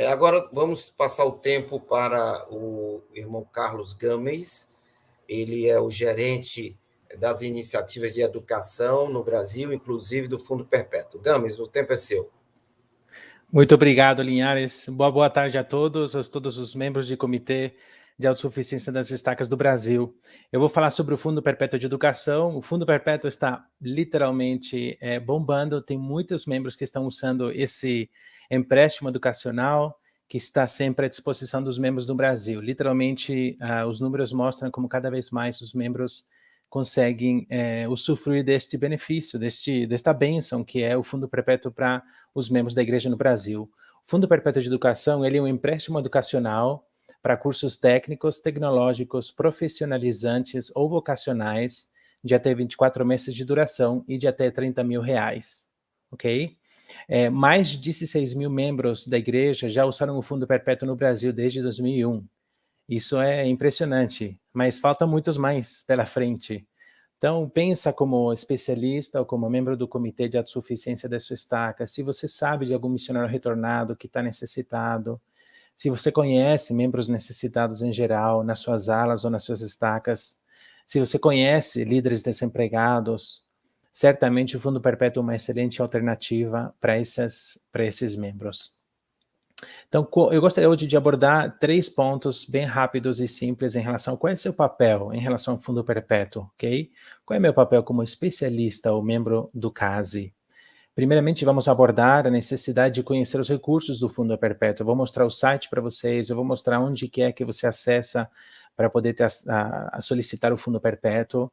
Agora vamos passar o tempo para o irmão Carlos Games. Ele é o gerente das iniciativas de educação no Brasil, inclusive do Fundo Perpétuo. Games, o tempo é seu. Muito obrigado, Linhares. Boa tarde a todos os membros do Comitê de Autossuficiência das Estacas do Brasil. Eu vou falar sobre o Fundo Perpétuo de Educação. O Fundo Perpétuo está literalmente bombando, tem muitos membros que estão usando esse empréstimo educacional que está sempre à disposição dos membros do Brasil. Literalmente, os números mostram como cada vez mais os membros conseguem usufruir deste benefício, desta bênção que é o Fundo Perpétuo para os membros da Igreja no Brasil. O Fundo Perpétuo de Educação ele é um empréstimo educacional para cursos técnicos, tecnológicos, profissionalizantes ou vocacionais de até 24 meses de duração e de até R$30 mil, ok? Mais de 16 mil membros da igreja já usaram o Fundo Perpétuo no Brasil desde 2001. Isso é impressionante, mas faltam muitos mais pela frente. Então, pensa como especialista ou como membro do Comitê de Autossuficiência da sua estaca, se você sabe de algum missionário retornado que está necessitado, se você conhece membros necessitados em geral, nas suas alas ou nas suas estacas, se você conhece líderes desempregados, certamente o Fundo Perpétuo é uma excelente alternativa para esses membros. Então, eu gostaria hoje de abordar 3 pontos bem rápidos e simples em relação a qual é seu papel em relação ao Fundo Perpétuo, ok? Qual é meu papel como especialista ou membro do CASE? Primeiramente, vamos abordar a necessidade de conhecer os recursos do Fundo Perpétuo. Eu vou mostrar o site para vocês, eu vou mostrar onde que é que você acessa para poder solicitar o Fundo Perpétuo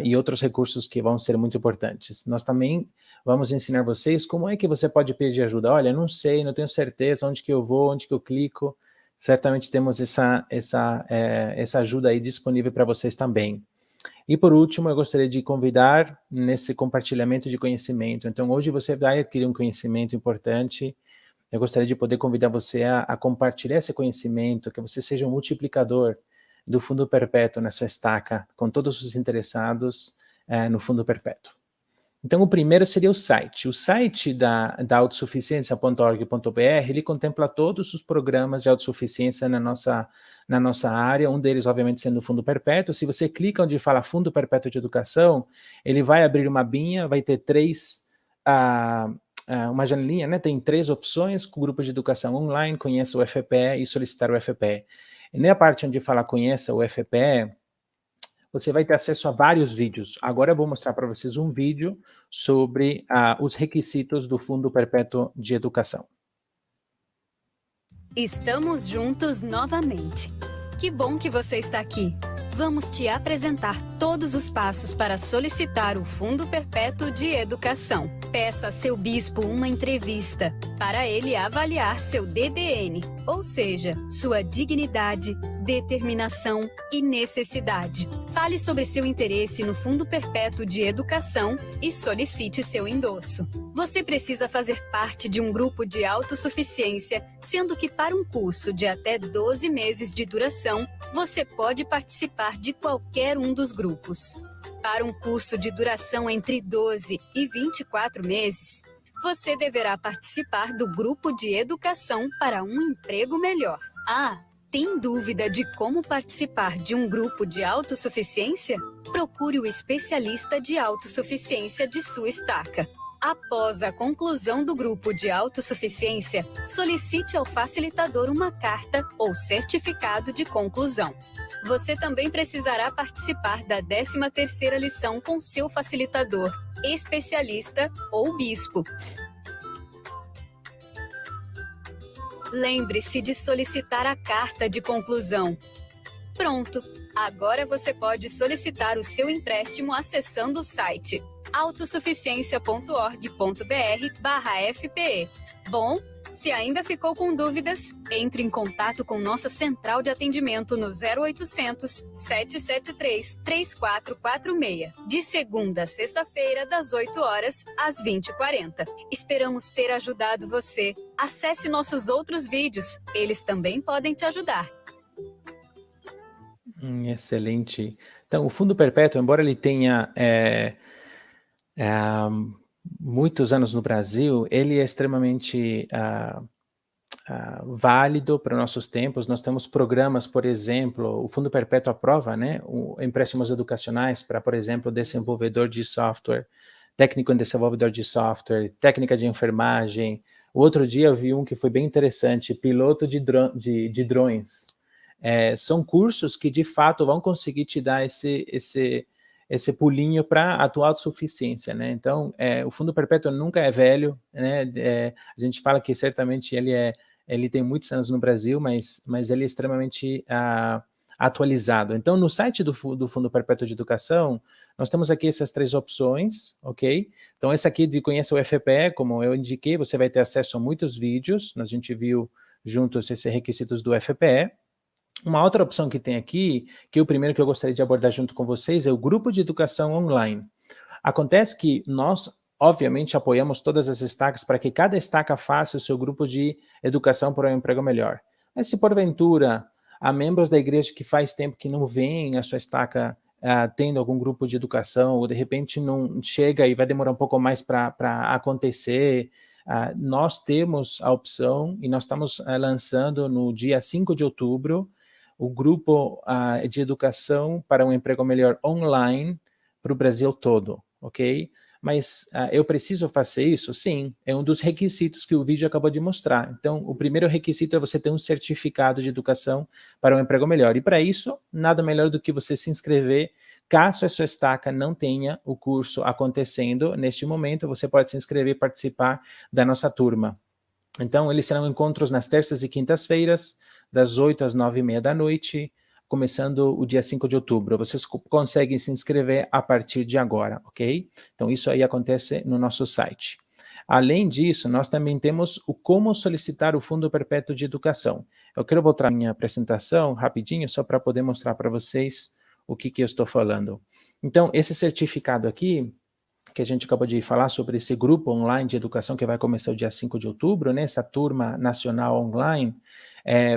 e outros recursos que vão ser muito importantes. Nós também vamos ensinar vocês como é que você pode pedir ajuda. Olha, não sei, não tenho certeza onde que eu vou, onde que eu clico. Certamente temos essa ajuda aí disponível para vocês também. E por último, eu gostaria de convidar nesse compartilhamento de conhecimento. Então, hoje você vai adquirir um conhecimento importante. Eu gostaria de poder convidar você a compartilhar esse conhecimento, que você seja um multiplicador do Fundo Perpétuo na sua estaca, com todos os interessados no Fundo Perpétuo. Então, o primeiro seria o site. O site da autossuficiência.org.br, ele contempla todos os programas de autossuficiência na nossa área, um deles, obviamente, sendo o Fundo Perpétuo. Se você clica onde fala Fundo Perpétuo de Educação, ele vai abrir uma abinha, vai ter uma janelinha, né? Tem 3 opções, com o grupo de educação online, conheça o FPE e solicitar o FPE. E na parte onde fala conheça o FPE, você vai ter acesso a vários vídeos. Agora eu vou mostrar para vocês um vídeo sobre os requisitos do Fundo Perpétuo de Educação. Estamos juntos novamente. Que bom que você está aqui. Vamos te apresentar todos os passos para solicitar o Fundo Perpétuo de Educação. Peça a seu bispo uma entrevista para ele avaliar seu DDN, ou seja, sua dignidade, determinação e necessidade. Fale sobre seu interesse no Fundo Perpétuo de Educação e solicite seu endosso. Você precisa fazer parte de um grupo de autossuficiência, sendo que para um curso de até 12 meses de duração, você pode participar de qualquer um dos grupos. Para um curso de duração entre 12 e 24 meses, você deverá participar do grupo de educação para um emprego melhor. Ah, tem dúvida de como participar de um grupo de autossuficiência? Procure o especialista de autossuficiência de sua estaca. Após a conclusão do grupo de autossuficiência, solicite ao facilitador uma carta ou certificado de conclusão. Você também precisará participar da 13ª lição com seu facilitador, especialista ou bispo. Lembre-se de solicitar a carta de conclusão. Pronto! Agora você pode solicitar o seu empréstimo acessando o site autossuficiência.org.br/FPE. Bom, se ainda ficou com dúvidas, entre em contato com nossa central de atendimento no 0800 773 3446, de segunda a sexta-feira, das 8 horas às 20h40. Esperamos ter ajudado você. Acesse nossos outros vídeos, eles também podem te ajudar. Excelente. Então, o Fundo Perpétuo, embora ele tenha muitos anos no Brasil, ele é extremamente válido para nossos tempos. Nós temos programas, por exemplo, o Fundo Perpétuo aprova, né, empréstimos educacionais para, por exemplo, desenvolvedor de software, técnico em desenvolvedor de software, técnica de enfermagem. O outro dia eu vi um que foi bem interessante, piloto de drones. São cursos que, de fato, vão conseguir te dar esse pulinho para a tua autossuficiência, né? Então, o Fundo Perpétuo nunca é velho, né? A gente fala que certamente ele tem muitos anos no Brasil, mas ele é extremamente atualizado. Então, no site do Fundo Perpétuo de Educação, nós temos aqui essas 3 opções, ok? Então, essa aqui de Conheça o FPE, como eu indiquei, você vai ter acesso a muitos vídeos, a gente viu juntos esses requisitos do FPE. Uma outra opção que tem aqui, que é o primeiro que eu gostaria de abordar junto com vocês, é o grupo de educação online. Acontece que nós, obviamente, apoiamos todas as estacas para que cada estaca faça o seu grupo de educação para um emprego melhor. Mas se porventura há membros da igreja que faz tempo que não veem a sua estaca tendo algum grupo de educação, ou de repente não chega e vai demorar um pouco mais para acontecer, nós temos a opção, e nós estamos lançando no dia 5 de outubro, o grupo de educação para um emprego melhor online para o Brasil todo, ok? Mas eu preciso fazer isso? Sim, é um dos requisitos que o vídeo acabou de mostrar. Então, o primeiro requisito é você ter um certificado de educação para um emprego melhor. E para isso, nada melhor do que você se inscrever. Caso a sua estaca não tenha o curso acontecendo neste momento, você pode se inscrever e participar da nossa turma. Então, eles serão encontros nas terças e quintas-feiras, das 8 às 9h30 da noite, começando o dia 5 de outubro. Vocês conseguem se inscrever a partir de agora, ok? Então, isso aí acontece no nosso site. Além disso, nós também temos o como solicitar o Fundo Perpétuo de Educação. Eu quero voltar a minha apresentação rapidinho, só para poder mostrar para vocês o que eu estou falando. Então, esse certificado aqui, que a gente acabou de falar sobre esse grupo online de educação que vai começar o dia 5 de outubro, né, essa turma nacional online,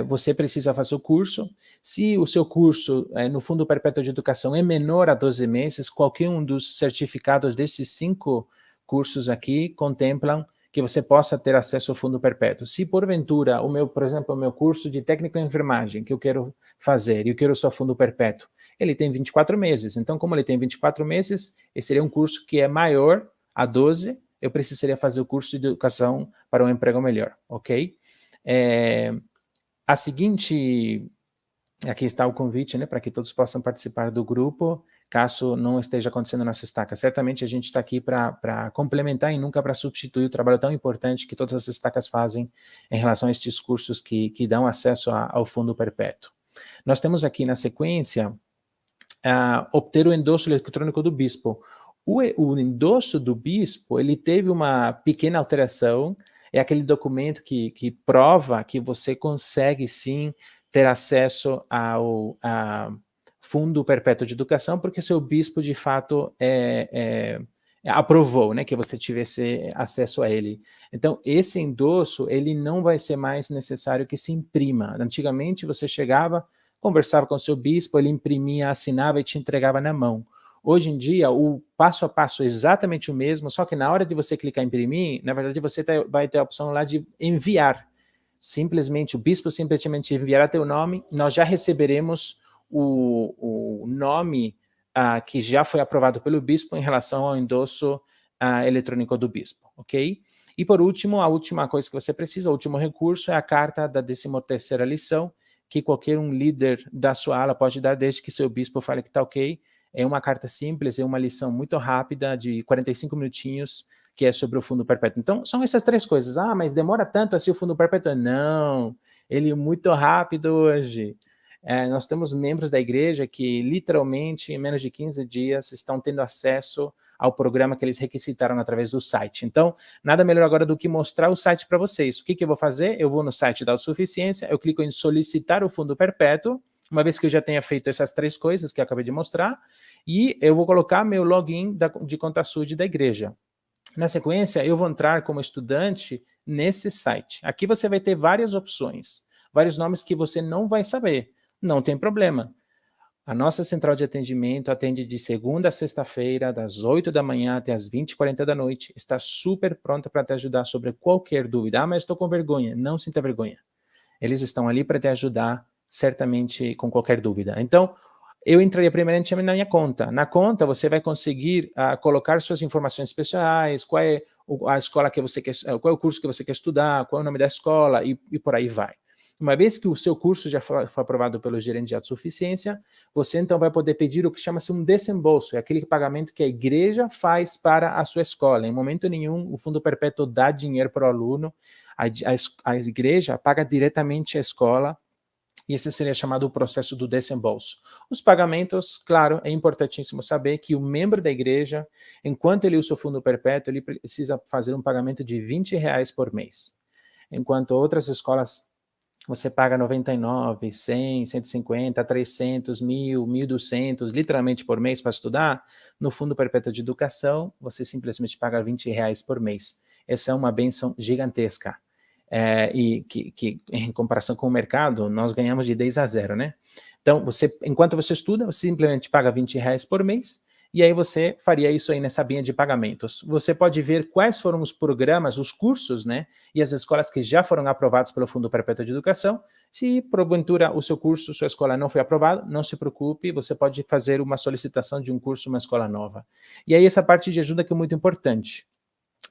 você precisa fazer o curso. Se o seu curso no Fundo Perpétuo de Educação é menor a 12 meses, qualquer um dos certificados desses 5 cursos aqui contemplam que você possa ter acesso ao Fundo Perpétuo. Se porventura, por exemplo, o meu curso de técnico em enfermagem que eu quero fazer e eu quero só Fundo Perpétuo, ele tem 24 meses. Então, como ele tem 24 meses, esse seria um curso que é maior a 12, eu precisaria fazer o curso de educação para um emprego melhor, ok? Aqui está o convite, né, para que todos possam participar do grupo, caso não esteja acontecendo nossa estaca. Certamente a gente está aqui para complementar e nunca para substituir o trabalho tão importante que todas as estacas fazem em relação a estes cursos que dão acesso ao Fundo Perpétuo. Nós temos aqui na sequência obter o endosso eletrônico do bispo. O endosso do bispo, ele teve uma pequena alteração, é aquele documento que prova que você consegue sim ter acesso ao Fundo Perpétuo de Educação, porque seu bispo de fato aprovou, né, que você tivesse acesso a ele. Então, esse endosso, ele não vai ser mais necessário que se imprima. Antigamente, você chegava, conversava com o seu bispo, ele imprimia, assinava e te entregava na mão. Hoje em dia, o passo a passo é exatamente o mesmo, só que na hora de você clicar em imprimir, na verdade você vai ter a opção lá de enviar. Simplesmente, o bispo simplesmente enviará teu nome, nós já receberemos o nome que já foi aprovado pelo bispo em relação ao endosso eletrônico do bispo, ok? E por último, a última coisa que você precisa, o último recurso é a carta da 13ª lição, que qualquer um líder da sua ala pode dar desde que seu bispo fale que está ok. É uma carta simples, é uma lição muito rápida, de 45 minutinhos, que é sobre o fundo perpétuo. Então, são essas 3 coisas. Mas demora tanto assim o fundo perpétuo? Não, ele é muito rápido hoje. Nós temos membros da igreja que, literalmente, em menos de 15 dias, estão tendo acesso ao programa que eles requisitaram através do site. Então, nada melhor agora do que mostrar o site para vocês. O que eu vou fazer? Eu vou no site da autossuficiência, eu clico em solicitar o fundo perpétuo, uma vez que eu já tenha feito essas 3 coisas que eu acabei de mostrar, e eu vou colocar meu login de conta SUD da igreja. Na sequência, eu vou entrar como estudante nesse site. Aqui você vai ter várias opções, vários nomes que você não vai saber. Não tem problema. A nossa central de atendimento atende de segunda a sexta-feira, das 8 da manhã até as 20h40 da noite. Está super pronta para te ajudar sobre qualquer dúvida. Mas estou com vergonha. Não sinta vergonha. Eles estão ali para te ajudar, certamente, com qualquer dúvida. Então, eu entraria primeiramente na minha conta. Na conta, você vai conseguir colocar suas informações pessoais, qual é a escola que você quer, qual é o curso que você quer estudar, qual é o nome da escola e por aí vai. Uma vez que o seu curso já foi aprovado pelo gerente de autossuficiência, você então vai poder pedir o que chama-se um desembolso, é aquele pagamento que a igreja faz para a sua escola. Em momento nenhum, o Fundo Perpétuo dá dinheiro para o aluno, a igreja paga diretamente a escola, e esse seria chamado o processo do desembolso. Os pagamentos, claro, é importantíssimo saber que o membro da igreja, enquanto ele usa o Fundo Perpétuo, ele precisa fazer um pagamento de R$20 por mês, enquanto outras escolas você paga 99, 100, 150, 300, 1.000, 1.200, literalmente por mês para estudar. No Fundo Perpétuo de Educação, você simplesmente paga R$20 por mês. Essa é uma bênção gigantesca. E que em comparação com o mercado, nós ganhamos de 10 a 0, né? Então, enquanto você estuda, você simplesmente paga R$20 por mês, e aí você faria isso aí nessa abinha de pagamentos. Você pode ver quais foram os programas, os cursos, né, e as escolas que já foram aprovados pelo Fundo Perpétuo de Educação. Se, porventura, o seu curso, sua escola não foi aprovado, não se preocupe, você pode fazer uma solicitação de um curso, uma escola nova. E aí essa parte de ajuda que é muito importante.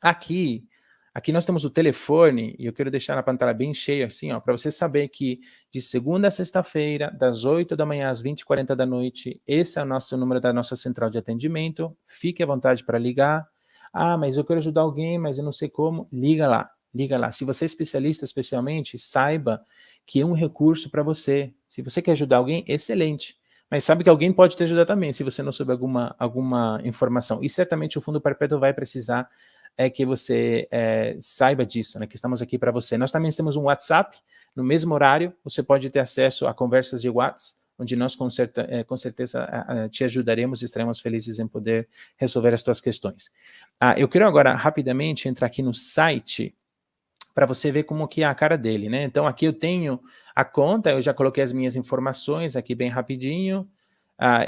Aqui nós temos o telefone, e eu quero deixar na pantalla bem cheia, assim, para você saber que de segunda a sexta-feira, das 8 da manhã às 20h40 da noite, esse é o nosso número da nossa central de atendimento. Fique à vontade para ligar. Mas eu quero ajudar alguém, mas eu não sei como. Liga lá. Se você é especialista, especialmente, saiba que é um recurso para você. Se você quer ajudar alguém, excelente. Mas sabe que alguém pode te ajudar também, se você não souber alguma informação. E certamente o Fundo Perpétuo vai precisar que você saiba disso, né, que estamos aqui para você. Nós também temos um WhatsApp, no mesmo horário, você pode ter acesso a conversas de WhatsApp, onde nós com certeza te ajudaremos e estaremos felizes em poder resolver as tuas questões. Eu quero agora rapidamente entrar aqui no site para você ver como que é a cara dele, né? Então aqui eu tenho a conta, eu já coloquei as minhas informações aqui bem rapidinho.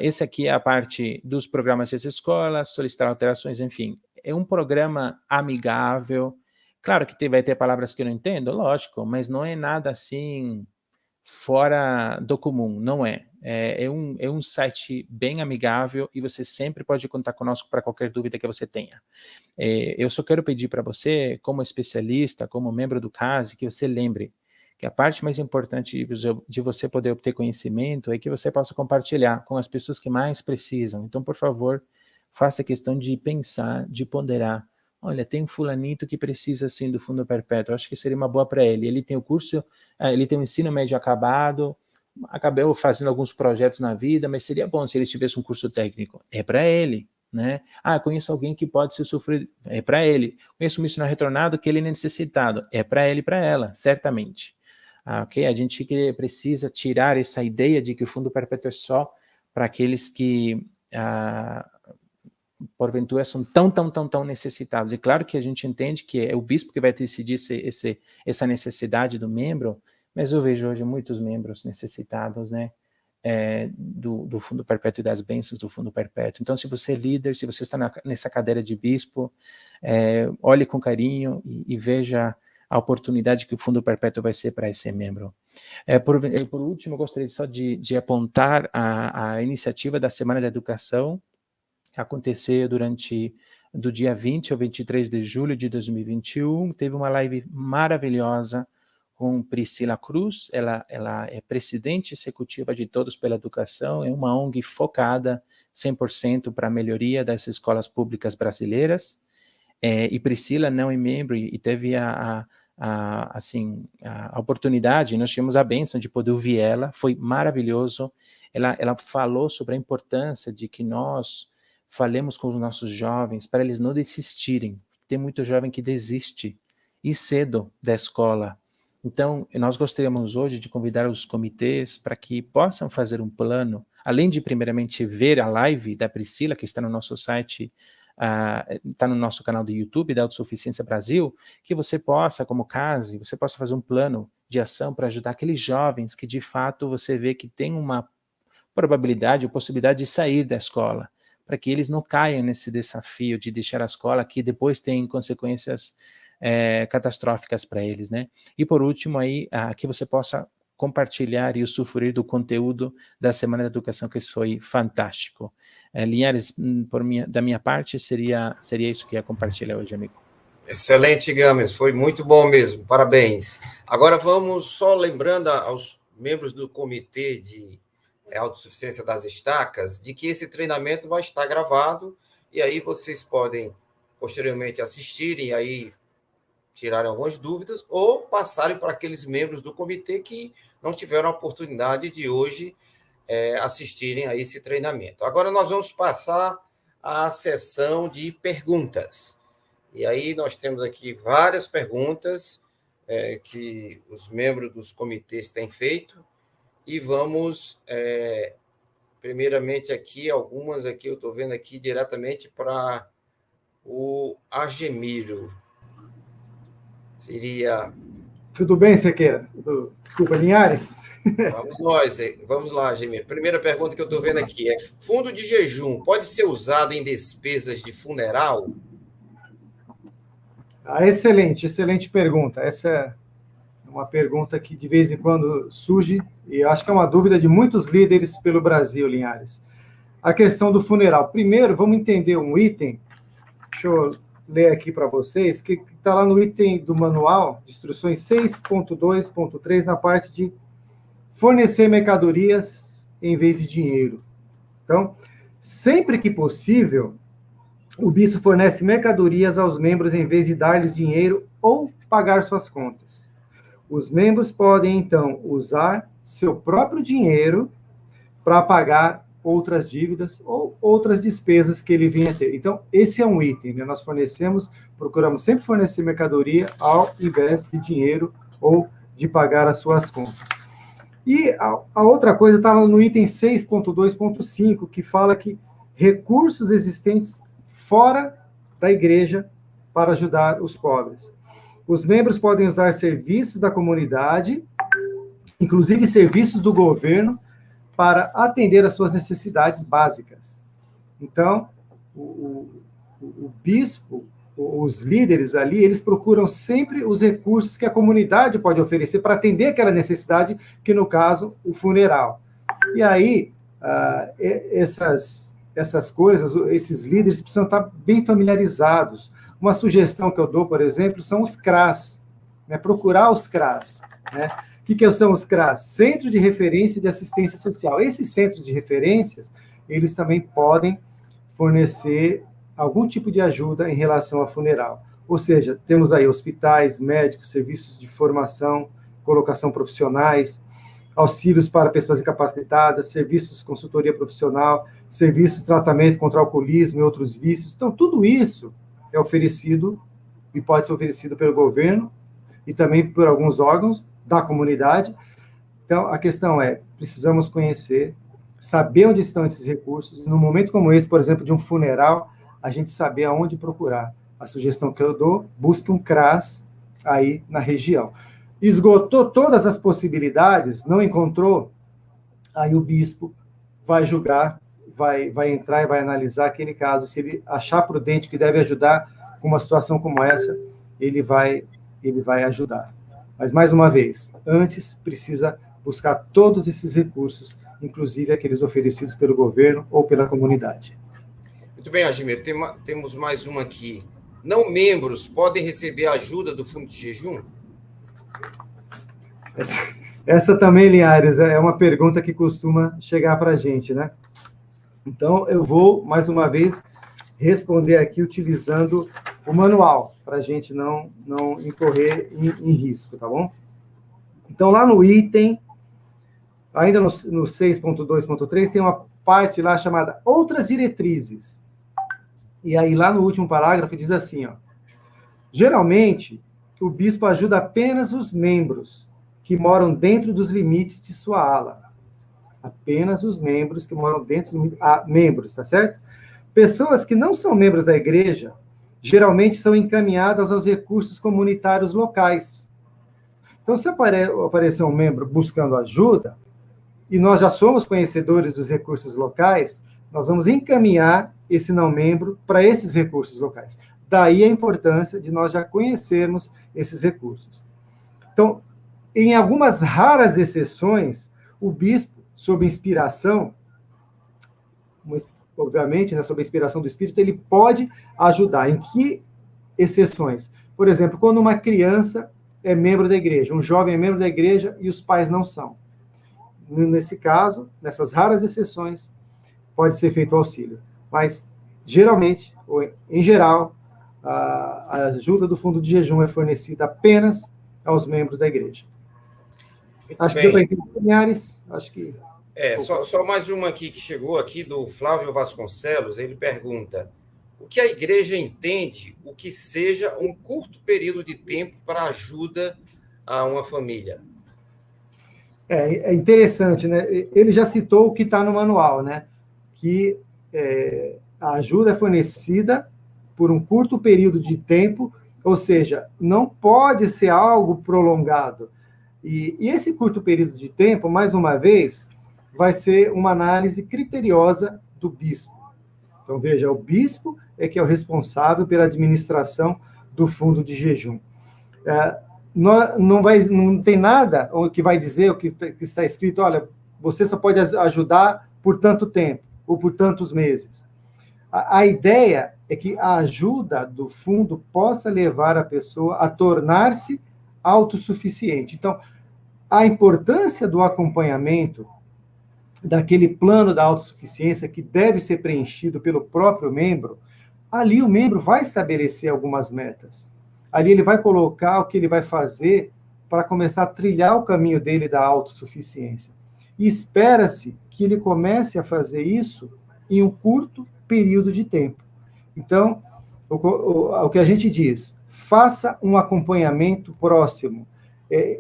Esse aqui é a parte dos programas das escolas, solicitar alterações, enfim. É um programa amigável. Claro que vai ter palavras que eu não entendo, lógico, mas não é nada assim fora do comum, não é. É um site bem amigável e você sempre pode contar conosco para qualquer dúvida que você tenha. Eu só quero pedir para você, como especialista, como membro do CASE, que você lembre que a parte mais importante de você poder obter conhecimento é que você possa compartilhar com as pessoas que mais precisam. Então, por favor, faça questão de pensar, de ponderar. Olha, tem um fulanito que precisa, assim, do Fundo Perpétuo. Acho que seria uma boa para ele. Ele tem o curso, ele tem o ensino médio acabado, acabou fazendo alguns projetos na vida, mas seria bom se ele tivesse um curso técnico. É para ele, né? Conheço alguém que pode se sofrer. É para ele. Conheço um missionário retornado que ele é necessitado. É para ele e para ela, certamente. Ok? A gente precisa tirar essa ideia de que o Fundo Perpétuo é só para aqueles que porventura são tão necessitados. E claro que a gente entende que é o bispo que vai decidir essa necessidade do membro, mas eu vejo hoje muitos membros necessitados, né? do Fundo Perpétuo e das bênçãos do Fundo Perpétuo. Então, se você é líder, se você está nessa cadeira de bispo, olhe com carinho e veja a oportunidade que o Fundo Perpétuo vai ser para esse membro. Por último, eu gostaria só de apontar a iniciativa da Semana da Educação, que aconteceu do dia 20 ao 23 de julho de 2021, teve uma live maravilhosa com Priscila Cruz, ela é presidente executiva de Todos pela Educação, é uma ONG focada 100% para a melhoria das escolas públicas brasileiras, e Priscila não é membro e teve a oportunidade, nós tivemos a bênção de poder ouvir ela, foi maravilhoso, ela falou sobre a importância de que nós falemos com os nossos jovens para eles não desistirem, tem muito jovem que desiste, e cedo da escola. Então, nós gostaríamos hoje de convidar os comitês para que possam fazer um plano, além de primeiramente ver a live da Priscila, que está no nosso site, está no nosso canal do YouTube da Autossuficiência Brasil, que você possa, como CASE, você possa fazer um plano de ação para ajudar aqueles jovens que de fato você vê que tem uma probabilidade ou possibilidade de sair da escola, para que eles não caiam nesse desafio de deixar a escola, que depois tem consequências catastróficas para eles, né? E por último aí, que você possa compartilhar e usufruir do conteúdo da Semana da Educação, que foi fantástico. Linhares, da minha parte, seria isso que ia compartilhar hoje, amigo. Excelente, Games, foi muito bom mesmo, parabéns. Agora vamos só lembrando aos membros do Comitê de Autossuficiência das Estacas, de que esse treinamento vai estar gravado, e aí vocês podem posteriormente assistirem, e aí tirarem algumas dúvidas, ou passarem para aqueles membros do comitê que não tiveram a oportunidade de hoje assistirem a esse treinamento. Agora nós vamos passar à sessão de perguntas. E aí nós temos aqui várias perguntas que os membros dos comitês têm feito, e vamos, primeiramente aqui, algumas aqui eu estou vendo aqui diretamente para o Argemiro. Seria... Tudo bem, Sequeira? Desculpa, Linhares? Vamos lá, Argemiro. Primeira pergunta que eu estou vendo aqui é: fundo de jejum pode ser usado em despesas de funeral? Excelente pergunta. Essa é uma pergunta que de vez em quando surge, e acho que é uma dúvida de muitos líderes pelo Brasil, Linhares. A questão do funeral. Primeiro, vamos entender um item, deixa eu ler aqui para vocês, que está lá no item do manual de instruções 6.2.3, na parte de fornecer mercadorias em vez de dinheiro. Então, sempre que possível, o bispo fornece mercadorias aos membros em vez de dar-lhes dinheiro ou pagar suas contas. Os membros podem, então, usar seu próprio dinheiro para pagar outras dívidas ou outras despesas que ele venha a ter. Então, esse é um item, né? Nós procuramos sempre fornecer mercadoria ao invés de dinheiro ou de pagar as suas contas. E a outra coisa está no item 6.2.5, que fala que recursos existentes fora da igreja para ajudar os pobres. Os membros podem usar serviços da comunidade, inclusive serviços do governo, para atender às suas necessidades básicas. Então, o bispo, os líderes ali, eles procuram sempre os recursos que a comunidade pode oferecer para atender aquela necessidade, que no caso, o funeral. E aí, essas coisas, esses líderes precisam estar bem familiarizados. Uma sugestão que eu dou, por exemplo, são os CRAS, né? Procurar os CRAS, né? O que são os CRAS? Centros de Referência de Assistência Social. Esses centros de referências, eles também podem fornecer algum tipo de ajuda em relação ao funeral. Ou seja, temos aí hospitais, médicos, serviços de formação, colocação profissionais, auxílios para pessoas incapacitadas, serviços de consultoria profissional, serviços de tratamento contra o alcoolismo e outros vícios. Então, tudo isso é oferecido e pode ser oferecido pelo governo e também por alguns órgãos da comunidade. Então, a questão é, precisamos conhecer, saber onde estão esses recursos. Num momento como esse, por exemplo, de um funeral, a gente saber aonde procurar. A sugestão que eu dou, busque um CRAS aí na região. Esgotou todas as possibilidades, não encontrou, aí o bispo vai julgar, vai entrar e vai analisar aquele caso. Se ele achar prudente que deve ajudar com uma situação como essa, ele vai ajudar. Mas, mais uma vez, antes precisa buscar todos esses recursos, inclusive aqueles oferecidos pelo governo ou pela comunidade. Muito bem, Agimiro, temos mais uma aqui. Não membros podem receber ajuda do Fundo de Jejum? Essa também, Linhares, é uma pergunta que costuma chegar para a gente, né? Então, eu vou, mais uma vez, responder aqui utilizando o manual, para a gente não incorrer em risco, tá bom? Então, lá no item, ainda no 6.2.3, tem uma parte lá chamada Outras Diretrizes. E aí, lá no último parágrafo, diz assim, ó, geralmente, o bispo ajuda apenas os membros que moram dentro dos limites de sua ala. Apenas os membros que moram dentro dos membros, tá certo? Pessoas que não são membros da igreja, geralmente são encaminhadas aos recursos comunitários locais. Então, se aparecer um membro buscando ajuda, e nós já somos conhecedores dos recursos locais, nós vamos encaminhar esse não-membro para esses recursos locais. Daí a importância de nós já conhecermos esses recursos. Então, em algumas raras exceções, o bispo, sob inspiração, obviamente, né, sob a inspiração do Espírito, ele pode ajudar. Em que exceções? Por exemplo, quando uma criança é membro da igreja, um jovem é membro da igreja e os pais não são. Nesse caso, nessas raras exceções, pode ser feito auxílio. Mas, geralmente, ou em geral, a ajuda do Fundo de Jejum é fornecida apenas aos membros da igreja. Acho que deu para entender, Linhares? Acho que... Só mais uma aqui que chegou aqui, do Flávio Vasconcelos. Ele pergunta: o que a igreja entende o que seja um curto período de tempo para ajuda a uma família? É interessante, né? Ele já citou o que está no manual, né? Que a ajuda é fornecida por um curto período de tempo, ou seja, não pode ser algo prolongado. E esse curto período de tempo, mais uma vez, vai ser uma análise criteriosa do bispo. Então, veja, o bispo é que é o responsável pela administração do Fundo de Jejum. Não tem nada que vai dizer, o que está escrito, olha, você só pode ajudar por tanto tempo, ou por tantos meses. A ideia é que a ajuda do fundo possa levar a pessoa a tornar-se autossuficiente. Então, a importância do acompanhamento daquele plano da autossuficiência que deve ser preenchido pelo próprio membro, ali o membro vai estabelecer algumas metas. Ali ele vai colocar o que ele vai fazer para começar a trilhar o caminho dele da autossuficiência. E espera-se que ele comece a fazer isso em um curto período de tempo. Então, o que a gente diz, faça um acompanhamento próximo.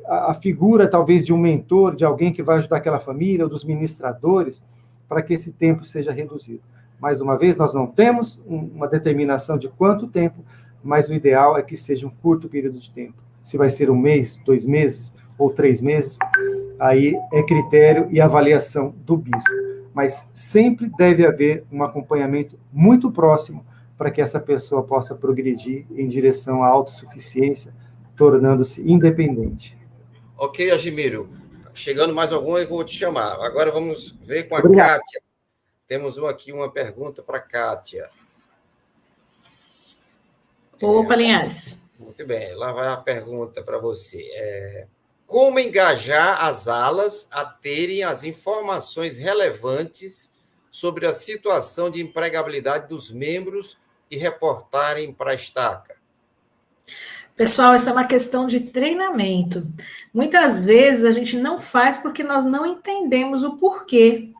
A figura, talvez, de um mentor, de alguém que vai ajudar aquela família, ou dos ministradores, para que esse tempo seja reduzido. Mais uma vez, nós não temos uma determinação de quanto tempo, mas o ideal é que seja um curto período de tempo. Se vai ser 1 mês, 2 meses ou 3 meses, aí é critério e avaliação do bispo. Mas sempre deve haver um acompanhamento muito próximo para que essa pessoa possa progredir em direção à autossuficiência, tornando-se independente. Ok, Agimiro. Chegando mais alguma, eu vou te chamar. Agora vamos ver com a Obrigado. Kátia. Temos aqui uma pergunta para a Kátia. Opa, Linhares. Muito bem, lá vai a pergunta para você. Como engajar as alas a terem as informações relevantes sobre a situação de empregabilidade dos membros e reportarem para a estaca? Pessoal, essa é uma questão de treinamento. Muitas vezes a gente não faz porque nós não entendemos o porquê,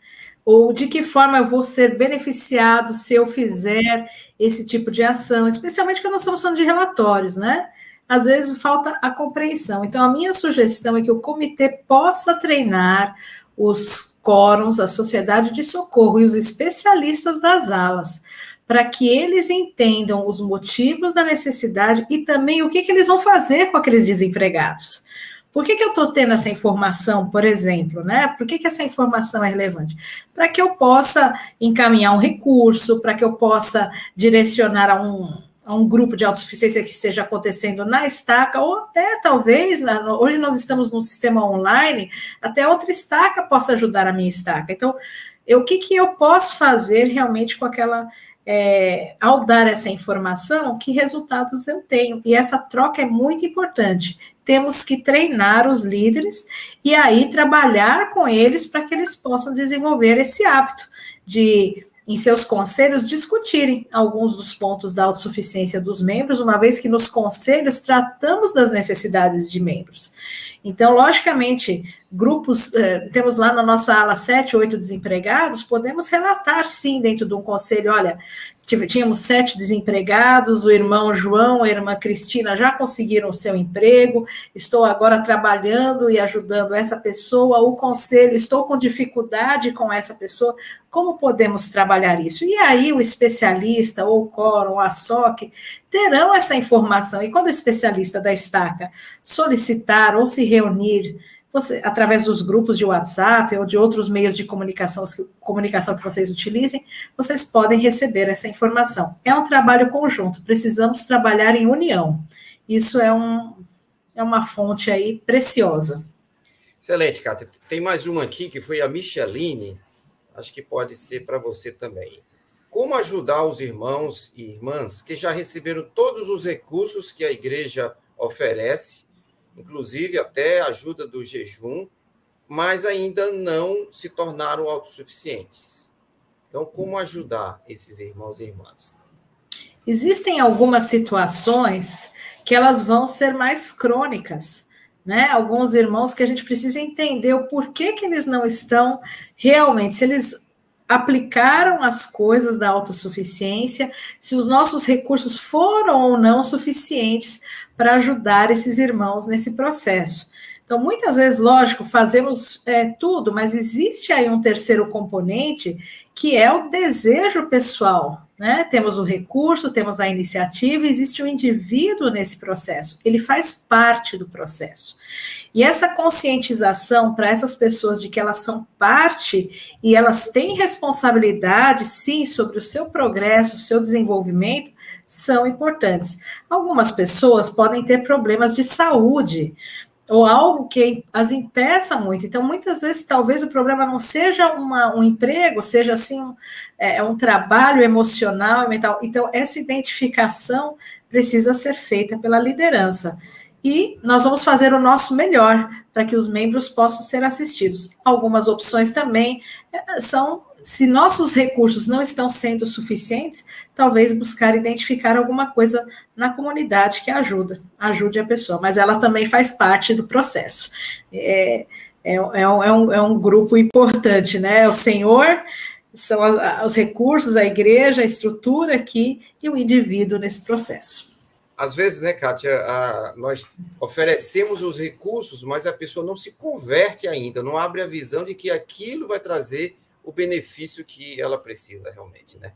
ou de que forma eu vou ser beneficiado se eu fizer esse tipo de ação, especialmente quando nós estamos falando de relatórios, né? Às vezes falta a compreensão. Então, a minha sugestão é que o comitê possa treinar os quórums, a sociedade de socorro e os especialistas das alas, para que eles entendam os motivos da necessidade e também o que eles vão fazer com aqueles desempregados. Por que eu estou tendo essa informação, por exemplo, né? Por que essa informação é relevante? Para que eu possa encaminhar um recurso, para que eu possa direcionar a um grupo de autossuficiência que esteja acontecendo na estaca, ou até, talvez, hoje nós estamos num sistema online, até outra estaca possa ajudar a minha estaca. Então, o que eu posso fazer realmente com aquela... ao dar essa informação, que resultados eu tenho? E essa troca é muito importante. Temos que treinar os líderes e aí trabalhar com eles para que eles possam desenvolver esse hábito de, em seus conselhos, discutirem alguns dos pontos da autossuficiência dos membros, uma vez que nos conselhos tratamos das necessidades de membros. Então, logicamente, grupos, temos lá na nossa ala 7, 8 desempregados, podemos relatar, sim, dentro de um conselho, olha, tínhamos 7 desempregados, o irmão João, a irmã Cristina já conseguiram o seu emprego, estou agora trabalhando e ajudando essa pessoa, o conselho, estou com dificuldade com essa pessoa, como podemos trabalhar isso? E aí o especialista, ou o quórum, ou a SOC, terão essa informação, e quando o especialista da estaca solicitar ou se reunir, através dos grupos de WhatsApp ou de outros meios de comunicação que vocês utilizem, vocês podem receber essa informação. É um trabalho conjunto, precisamos trabalhar em união. Isso é uma fonte aí preciosa. Excelente, Cátia. Tem mais uma aqui, que foi a Micheline, acho que pode ser para você também. Como ajudar os irmãos e irmãs que já receberam todos os recursos que a igreja oferece, inclusive até a ajuda do jejum, mas ainda não se tornaram autossuficientes? Então, como ajudar esses irmãos e irmãs? Existem algumas situações que elas vão ser mais crônicas, né? Alguns irmãos que a gente precisa entender o porquê que eles não estão realmente, se eles aplicaram as coisas da autossuficiência, se os nossos recursos foram ou não suficientes para ajudar esses irmãos nesse processo. Então, muitas vezes, lógico, fazemos tudo, mas existe aí um terceiro componente, que é o desejo pessoal, né? Temos o recurso, temos a iniciativa, existe o indivíduo nesse processo, ele faz parte do processo. E essa conscientização para essas pessoas de que elas são parte e elas têm responsabilidade, sim, sobre o seu progresso, o seu desenvolvimento, são importantes. Algumas pessoas podem ter problemas de saúde, ou algo que as impeça muito. Então, muitas vezes, talvez o problema não seja um emprego, seja, assim, um trabalho emocional e mental. Então, essa identificação precisa ser feita pela liderança. E nós vamos fazer o nosso melhor para que os membros possam ser assistidos. Algumas opções também são, se nossos recursos não estão sendo suficientes, talvez buscar identificar alguma coisa na comunidade que ajude a pessoa, mas ela também faz parte do processo. É um grupo importante, né? O Senhor, são os recursos, a igreja, a estrutura aqui e o indivíduo nesse processo. Às vezes, né, Kátia, nós oferecemos os recursos, mas a pessoa não se converte ainda, não abre a visão de que aquilo vai trazer o benefício que ela precisa realmente, né?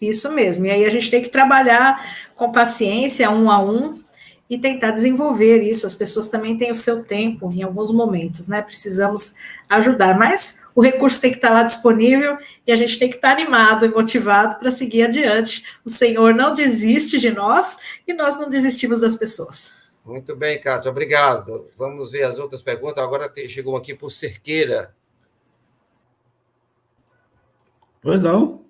Isso mesmo, e aí a gente tem que trabalhar com paciência, um a um, e tentar desenvolver isso. As pessoas também têm o seu tempo em alguns momentos, né? Precisamos ajudar, mas o recurso tem que estar lá disponível e a gente tem que estar animado e motivado para seguir adiante. O Senhor não desiste de nós e nós não desistimos das pessoas. Muito bem, Cátia, obrigado. Vamos ver as outras perguntas. Agora chegou aqui por Cerqueira. Pois não.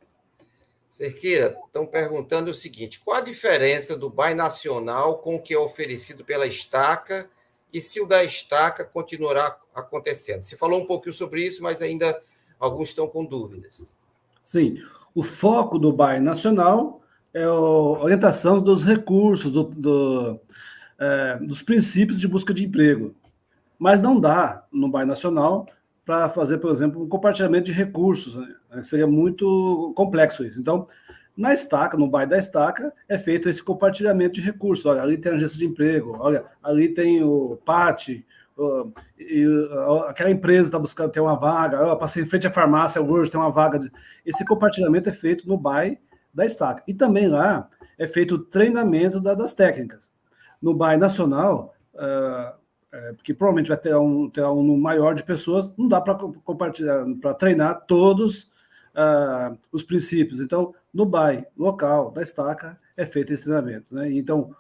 Cerqueira, estão perguntando o seguinte: qual a diferença do BAI nacional com o que é oferecido pela estaca e se o da estaca continuará acontecendo? Você falou um pouquinho sobre isso, mas ainda alguns estão com dúvidas. Sim, o foco do BAI nacional é a orientação dos recursos, dos princípios de busca de emprego. Mas não dá, no BAI nacional, para fazer, por exemplo, um compartilhamento de recursos, né? Seria muito complexo isso. Então, na estaca, no BAI da estaca, é feito esse compartilhamento de recursos. Olha, ali tem a agência de emprego, olha, ali tem o PAT, aquela empresa está buscando ter uma vaga, passei em frente à farmácia hoje, tem uma vaga. Esse compartilhamento é feito no BAI da estaca. E também lá é feito o treinamento das técnicas. No BAI nacional, porque provavelmente vai ter um número maior de pessoas, não dá para compartilhar, para treinar todos os princípios. Então, no BAI local da estaca é feito esse treinamento, né? Então,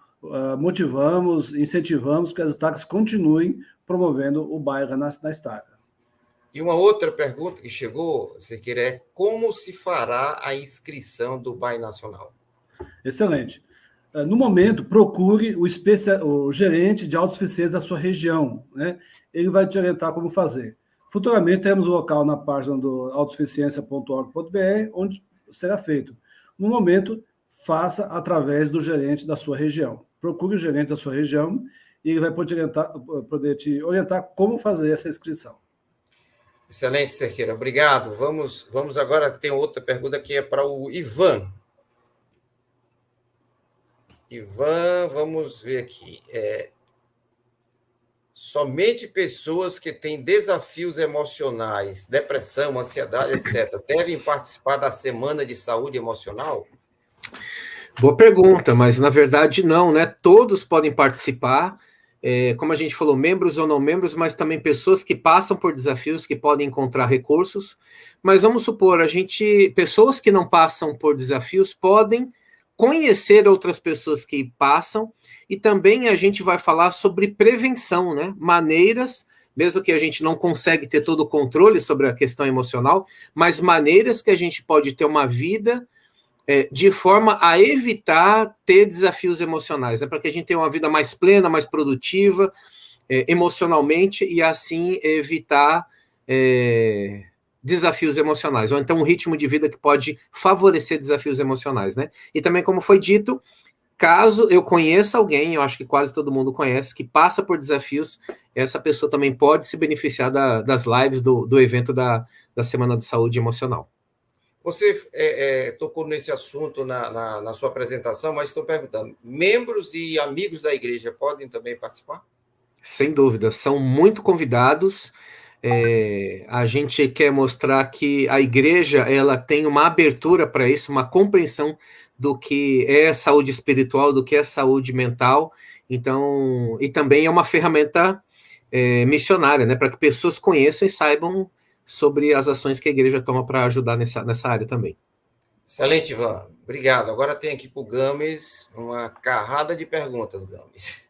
motivamos, incentivamos que as estacas continuem promovendo o BAI na estaca. E uma outra pergunta que chegou, Cerqueira, é como se fará a inscrição do BAI Nacional? Excelente. No momento, procure o gerente de autossuficiência da sua região, né? Ele vai te orientar como fazer. Futuramente, teremos o local na página do autossuficiência.org.br, onde será feito. No momento, faça através do gerente da sua região. Procure o gerente da sua região e ele vai poder te orientar como fazer essa inscrição. Excelente, Cerqueira. Obrigado. Vamos agora, tem outra pergunta que é para o Ivan. Ivan, vamos ver aqui. Somente pessoas que têm desafios emocionais, depressão, ansiedade, etc., devem participar da Semana de Saúde Emocional? Boa pergunta, mas na verdade não, né? Todos podem participar, como a gente falou, membros ou não membros, mas também pessoas que passam por desafios, que podem encontrar recursos. Mas vamos supor, pessoas que não passam por desafios podem conhecer outras pessoas que passam, e também a gente vai falar sobre prevenção, né? Maneiras, mesmo que a gente não consegue ter todo o controle sobre a questão emocional, mas maneiras que a gente pode ter uma vida de forma a evitar ter desafios emocionais, né? Para que a gente tenha uma vida mais plena, mais produtiva, emocionalmente, e assim evitar desafios emocionais, ou então um ritmo de vida que pode favorecer desafios emocionais, né? E também, como foi dito, caso eu conheça alguém, eu acho que quase todo mundo conhece, que passa por desafios, essa pessoa também pode se beneficiar das lives do evento da Semana de Saúde Emocional. Você tocou nesse assunto na sua apresentação, mas estou perguntando, membros e amigos da igreja podem também participar? Sem dúvida, são muito convidados. A gente quer mostrar que a igreja ela tem uma abertura para isso, uma compreensão do que é saúde espiritual, do que é saúde mental. Então, e também é uma ferramenta missionária, né, para que pessoas conheçam e saibam sobre as ações que a igreja toma para ajudar nessa área também. Excelente, Ivan. Obrigado. Agora tem aqui para o Games uma carrada de perguntas, Games.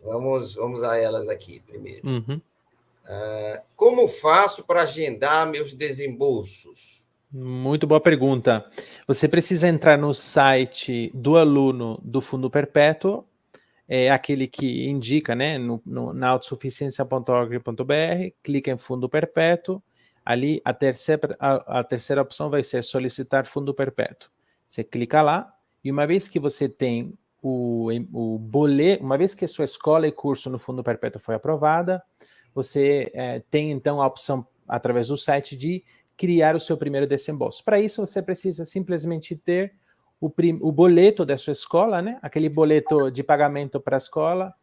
Vamos a elas aqui primeiro. Uhum. Como faço para agendar meus desembolsos? Muito boa pergunta. Você precisa entrar no site do aluno do Fundo Perpétuo, aquele que indica, né, na autossuficiência.org.br, clica em Fundo Perpétuo, ali a terceira opção vai ser solicitar Fundo Perpétuo. Você clica lá, e uma vez que você tem o boleto, uma vez que a sua escola e curso no Fundo Perpétuo foi aprovada, você tem então a opção, através do site, de criar o seu primeiro desembolso. Para isso, você precisa simplesmente ter o boleto da sua escola, né? Aquele boleto de pagamento para a escola,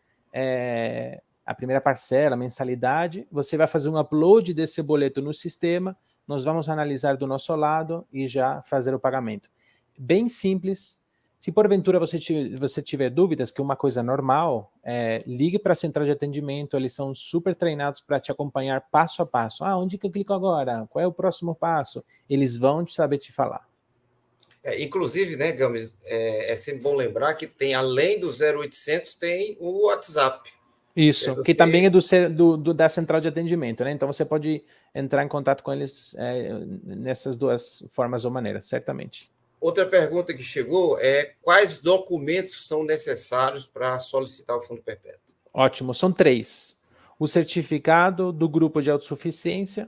a primeira parcela, a mensalidade. Você vai fazer um upload desse boleto no sistema, nós vamos analisar do nosso lado e já fazer o pagamento. Bem simples. Se porventura você tiver dúvidas, que uma coisa normal, ligue para a central de atendimento, eles são super treinados para te acompanhar passo a passo. Onde que eu clico agora? Qual é o próximo passo? Eles vão saber te falar. Inclusive, né, Games, é sempre bom lembrar que tem, além do 0800, tem o WhatsApp. Isso, que também é da central de atendimento, né? Então você pode entrar em contato com eles nessas duas formas ou maneiras, certamente. Outra pergunta que chegou é quais documentos são necessários para solicitar o Fundo Perpétuo? Ótimo, são 3. O certificado do grupo de autossuficiência,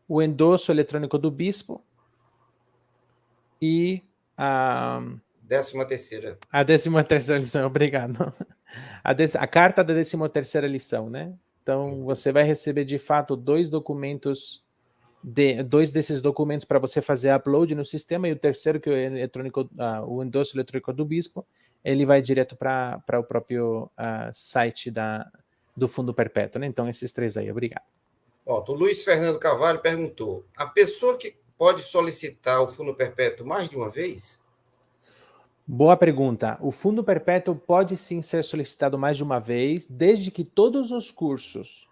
o endosso eletrônico do bispo e a 13ª. A 13ª lição, obrigado. A carta da 13ª lição, né? Então, você vai receber, de fato, 2 documentos, 2 desses documentos para você fazer upload no sistema, e o terceiro, que é o endosso eletrônico do bispo, ele vai direto para o próprio site do Fundo Perpétuo, né? Então, esses 3 aí, obrigado. O Luiz Fernando Carvalho perguntou, a pessoa que pode solicitar o Fundo Perpétuo mais de uma vez? Boa pergunta. O fundo perpétuo pode sim ser solicitado mais de uma vez, desde que todos os cursos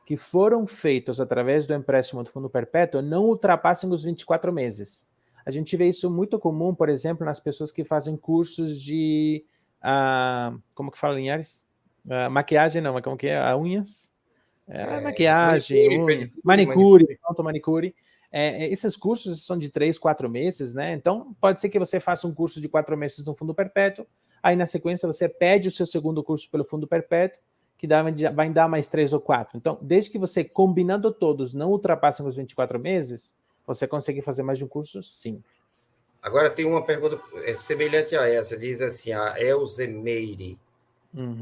que foram feitos através do empréstimo do fundo perpétuo não ultrapassem os 24 meses. A gente vê isso muito comum, por exemplo, nas pessoas que fazem cursos de... como que fala, Linhares? Maquiagem, não, mas como que é? Unhas? Maquiagem, manicure, manicure. Esses cursos são de 3, 4 meses, né? Então, pode ser que você faça um curso de 4 meses no fundo perpétuo, aí na sequência você pede o seu segundo curso pelo fundo perpétuo, que vai dar mais 3 ou 4. Então, desde que você, combinando todos, não ultrapassem os 24 meses, você consegue fazer mais de um curso? Sim. Agora tem uma pergunta semelhante a essa, diz assim, a Elze Meire.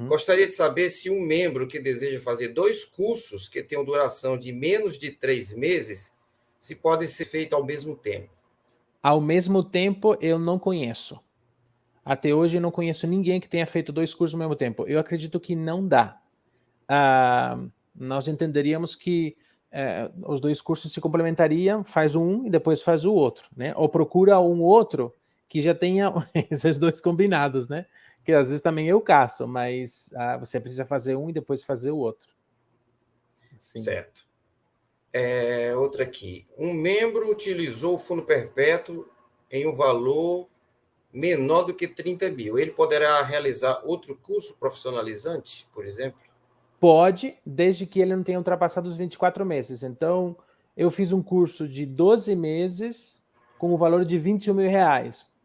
Gostaria de saber se um membro que deseja fazer 2 cursos que tenham duração de menos de 3 meses, se podem ser feitos ao mesmo tempo. Ao mesmo tempo, eu não conheço. Até hoje, eu não conheço ninguém que tenha feito 2 cursos ao mesmo tempo. Eu acredito que não dá. Nós entenderíamos que os 2 cursos se complementariam, faz um e depois faz o outro, né? Ou procura um outro que já tenha esses 2 combinados, né? Que às vezes também eu caço, mas você precisa fazer um e depois fazer o outro. Sim. Certo. Outra aqui. Um membro utilizou o fundo perpétuo em um valor menor do que 30 mil. Ele poderá realizar outro curso profissionalizante, por exemplo? Pode, desde que ele não tenha ultrapassado os 24 meses. Então, eu fiz um curso de 12 meses com o valor de R$21 mil.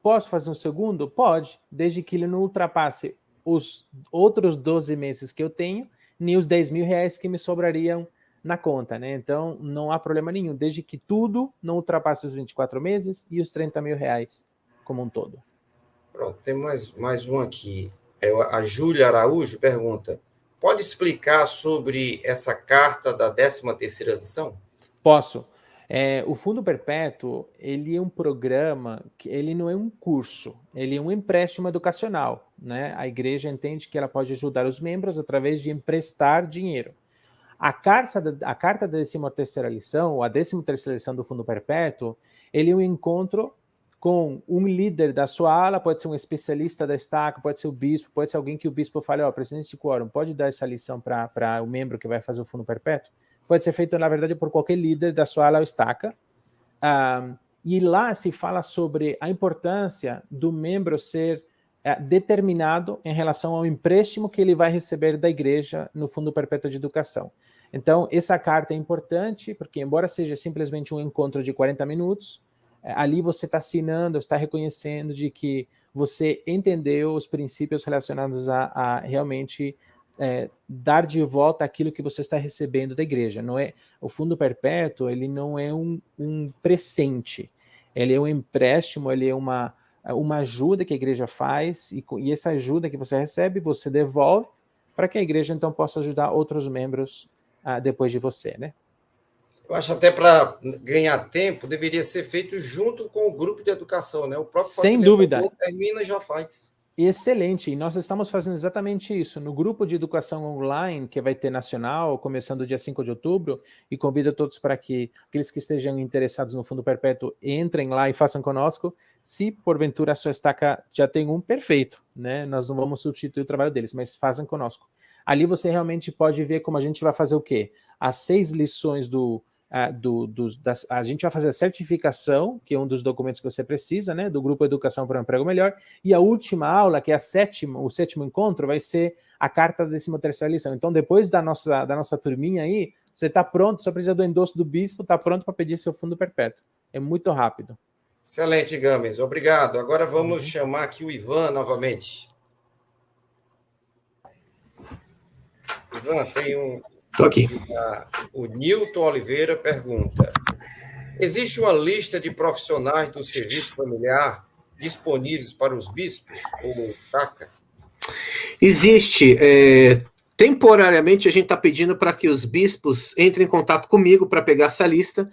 Posso fazer um segundo? Pode, desde que ele não ultrapasse os outros 12 meses que eu tenho, nem os R$10 mil que me sobrariam na conta, né? Então, não há problema nenhum, desde que tudo não ultrapasse os 24 meses e os R$30 mil como um todo. Pronto, tem mais um aqui. A Júlia Araújo pergunta, pode explicar sobre essa carta da 13ª lição? Posso. O Fundo Perpétuo, ele é um programa, ele não é um curso, ele é um empréstimo educacional, né? A igreja entende que ela pode ajudar os membros através de emprestar dinheiro. A carta da 13ª lição, ou a 13ª lição do Fundo Perpétuo, ele é um encontro com um líder da sua ala, pode ser um especialista da estaca, pode ser o bispo, pode ser alguém que o bispo fale, presidente de quórum, pode dar essa lição para o membro que vai fazer o Fundo Perpétuo? Pode ser feito, na verdade, por qualquer líder da sua ala ou estaca. E lá se fala sobre a importância do membro ser determinado em relação ao empréstimo que ele vai receber da igreja no Fundo Perpétuo de Educação. Então, essa carta é importante, porque embora seja simplesmente um encontro de 40 minutos, ali você está assinando, está reconhecendo de que você entendeu os princípios relacionados a realmente dar de volta aquilo que você está recebendo da igreja. Não é, o Fundo Perpétuo, ele não é um presente, ele é um empréstimo, ele é uma ajuda que a igreja faz, e essa ajuda que você recebe, você devolve para que a igreja então possa ajudar outros membros depois de você, né? Eu acho até para ganhar tempo, deveria ser feito junto com o grupo de educação, né? O próprio sem dúvida termina e já faz. Excelente, e nós estamos fazendo exatamente isso. No grupo de educação online, que vai ter nacional, começando dia 5 de outubro, e convido todos para que aqueles que estejam interessados no Fundo Perpétuo entrem lá e façam conosco. Se porventura a sua estaca já tem um, perfeito, né? Nós não vamos substituir o trabalho deles, mas façam conosco. Ali você realmente pode ver como a gente vai fazer o quê? As 6 lições a gente vai fazer a certificação, que é um dos documentos que você precisa, né, do Grupo Educação para um Emprego Melhor, e a última aula, que é o 7º encontro, vai ser a carta da 13ª lição. Então, depois da nossa turminha aí, você está pronto, só precisa do endosso do bispo, está pronto para pedir seu fundo perpétuo. É muito rápido. Excelente, Games, obrigado. Agora vamos chamar aqui o Ivan novamente. Ivan, tem um... Estou aqui. O Nilton Oliveira pergunta, existe uma lista de profissionais do serviço familiar disponíveis para os bispos ou estaca? Existe. Temporariamente, a gente está pedindo para que os bispos entrem em contato comigo para pegar essa lista,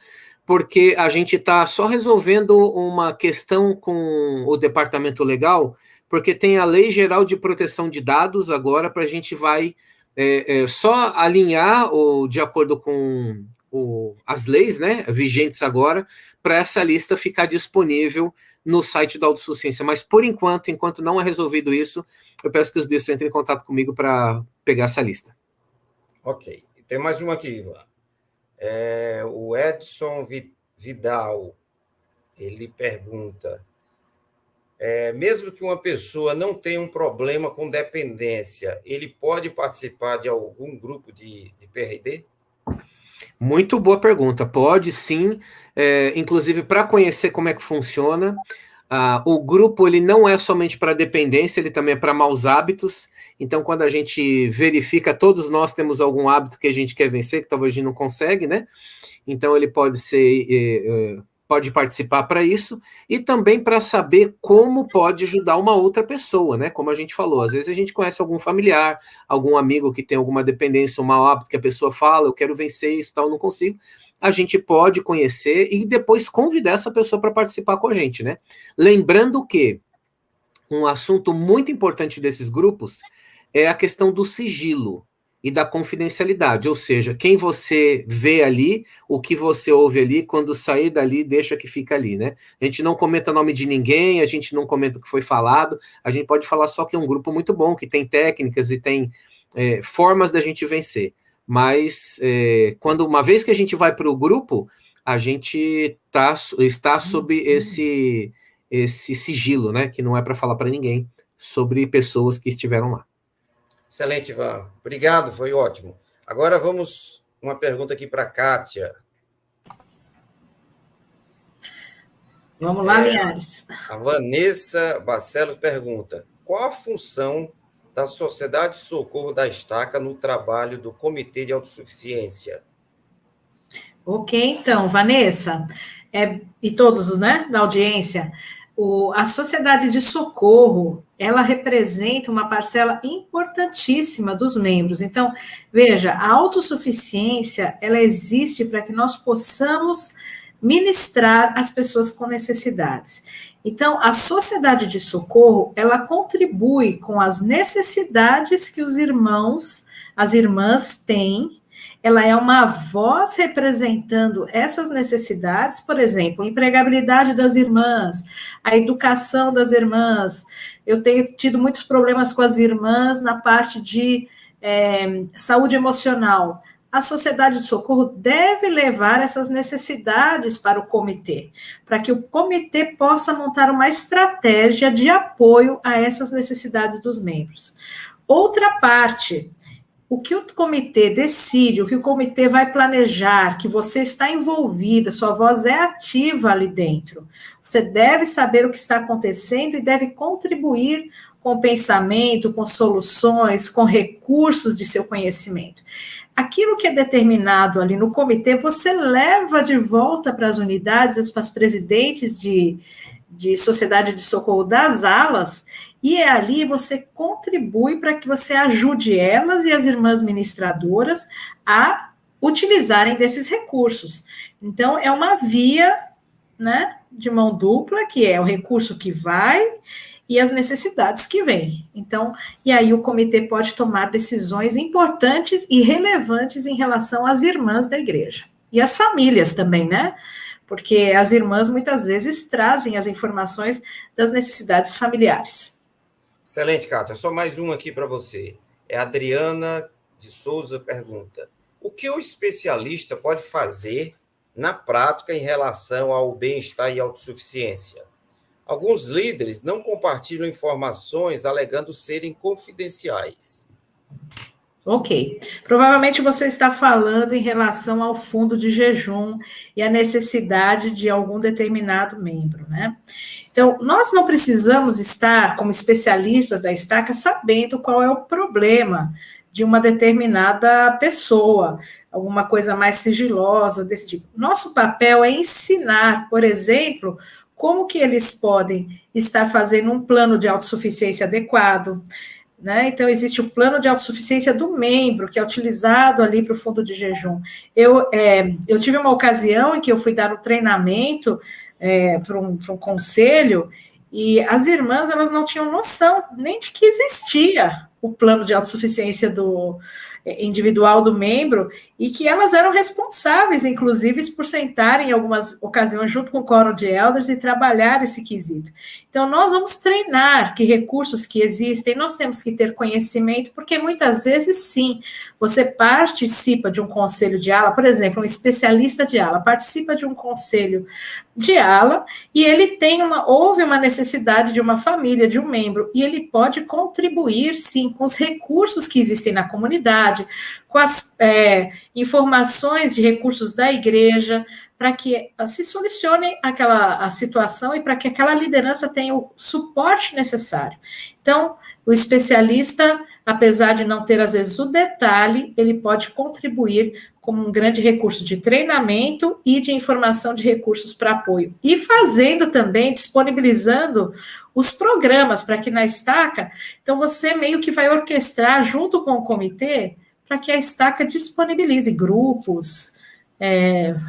porque a gente está só resolvendo uma questão com o departamento legal, porque tem a Lei Geral de Proteção de Dados agora, para a gente vai... só alinhar de acordo com as leis, né, vigentes agora, para essa lista ficar disponível no site da autossuficiência. Mas, por enquanto não é resolvido isso, eu peço que os bispos entrem em contato comigo para pegar essa lista. Ok. Tem mais uma aqui, Ivan. O Edson Vidal, ele pergunta, mesmo que uma pessoa não tenha um problema com dependência, ele pode participar de algum grupo de PRD? Muito boa pergunta. Pode sim, inclusive para conhecer como é que funciona. O grupo ele não é somente para dependência, ele também é para maus hábitos. Então, quando a gente verifica, todos nós temos algum hábito que a gente quer vencer, que talvez a gente não consegue, né? Então, ele pode participar para isso, e também para saber como pode ajudar uma outra pessoa, né? Como a gente falou, às vezes a gente conhece algum familiar, algum amigo que tem alguma dependência, um mau hábito que a pessoa fala, eu quero vencer isso, tal, não consigo. A gente pode conhecer e depois convidar essa pessoa para participar com a gente, né? Lembrando que um assunto muito importante desses grupos é a questão do sigilo e da confidencialidade, ou seja, quem você vê ali, o que você ouve ali, quando sair dali, deixa que fica ali, né? A gente não comenta nome de ninguém, a gente não comenta o que foi falado, a gente pode falar só que é um grupo muito bom, que tem técnicas e tem formas da gente vencer. Mas, uma vez que a gente vai para o grupo, a gente está sob esse sigilo, né? Que não é para falar para ninguém sobre pessoas que estiveram lá. Excelente, Ivan. Obrigado, foi ótimo. Agora vamos uma pergunta aqui para a Kátia. Vamos lá, Linhares. A Vanessa Barcelos pergunta, qual a função da Sociedade de Socorro da Estaca no trabalho do Comitê de Autossuficiência? Ok, então, Vanessa, e todos, né, da audiência, a Sociedade de Socorro, ela representa uma parcela importantíssima dos membros. Então, veja, a autossuficiência, ela existe para que nós possamos ministrar as pessoas com necessidades. Então, a Sociedade de Socorro, ela contribui com as necessidades que os irmãos, as irmãs têm. Ela é uma voz representando essas necessidades, por exemplo, a empregabilidade das irmãs, a educação das irmãs. Eu tenho tido muitos problemas com as irmãs na parte de saúde emocional. A Sociedade de Socorro deve levar essas necessidades para o comitê, para que o comitê possa montar uma estratégia de apoio a essas necessidades dos membros. Outra parte, o que o comitê decide, o que o comitê vai planejar, que você está envolvida, sua voz é ativa ali dentro. Você deve saber o que está acontecendo e deve contribuir com pensamento, com soluções, com recursos de seu conhecimento. Aquilo que é determinado ali no comitê, você leva de volta para as unidades, para as presidentes de Sociedade de Socorro das alas, e ali você contribui para que você ajude elas e as irmãs ministradoras a utilizarem desses recursos. Então, é uma via, né, de mão dupla, que é o recurso que vai e as necessidades que vêm. Então, e aí o comitê pode tomar decisões importantes e relevantes em relação às irmãs da igreja. E as famílias também, né? Porque as irmãs muitas vezes trazem as informações das necessidades familiares. Excelente, Kátia. Só mais uma aqui para você. A Adriana de Souza pergunta, o que o especialista pode fazer na prática em relação ao bem-estar e autossuficiência? Alguns líderes não compartilham informações alegando serem confidenciais. Ok. Provavelmente você está falando em relação ao fundo de jejum e a necessidade de algum determinado membro, né? Então, nós não precisamos estar, como especialistas da estaca, sabendo qual é o problema de uma determinada pessoa, alguma coisa mais sigilosa desse tipo. Nosso papel é ensinar, por exemplo, como que eles podem estar fazendo um plano de autossuficiência adequado, né? Então, existe o plano de autossuficiência do membro, que é utilizado ali para o fundo de jejum. Eu tive uma ocasião em que eu fui dar um treinamento para um conselho, e as irmãs, elas não tinham noção nem de que existia o plano de autossuficiência individual do membro, e que elas eram responsáveis, inclusive, por sentarem em algumas ocasiões junto com o quórum de elders e trabalhar esse quesito. Então, nós vamos treinar que recursos que existem, nós temos que ter conhecimento, porque muitas vezes, sim, você participa de um conselho de ala, por exemplo, um especialista de ala participa de um conselho de ala, e ele houve uma necessidade de uma família, de um membro, e ele pode contribuir, sim, com os recursos que existem na comunidade, com as informações de recursos da igreja, para que se solucione a situação e para que aquela liderança tenha o suporte necessário. Então, o especialista, apesar de não ter, às vezes, o detalhe, ele pode contribuir como um grande recurso de treinamento e de informação de recursos para apoio. E fazendo também, disponibilizando os programas para que na estaca, então você meio que vai orquestrar junto com o comitê para que a estaca disponibilize grupos,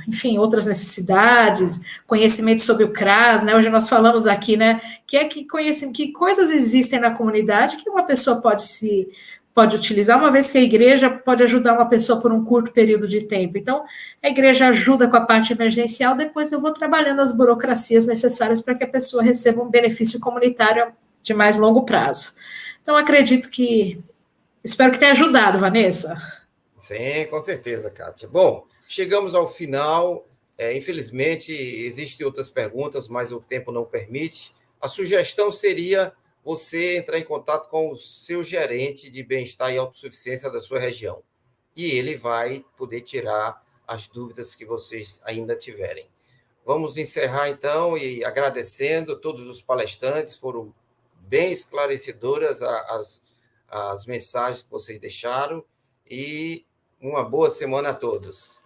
enfim, outras necessidades, conhecimento sobre o CRAS, né? Hoje nós falamos aqui, né? Que coisas existem na comunidade que uma pessoa pode utilizar, uma vez que a igreja pode ajudar uma pessoa por um curto período de tempo. Então, a igreja ajuda com a parte emergencial, depois eu vou trabalhando as burocracias necessárias para que a pessoa receba um benefício comunitário de mais longo prazo. Então, espero que tenha ajudado, Vanessa. Sim, com certeza, Kátia. Bom, chegamos ao final. Infelizmente, existem outras perguntas, mas o tempo não permite. A sugestão seria você entrar em contato com o seu gerente de bem-estar e autossuficiência da sua região. E ele vai poder tirar as dúvidas que vocês ainda tiverem. Vamos encerrar, então, e agradecendo todos os palestrantes, foram bem esclarecedoras as mensagens que vocês deixaram, e uma boa semana a todos.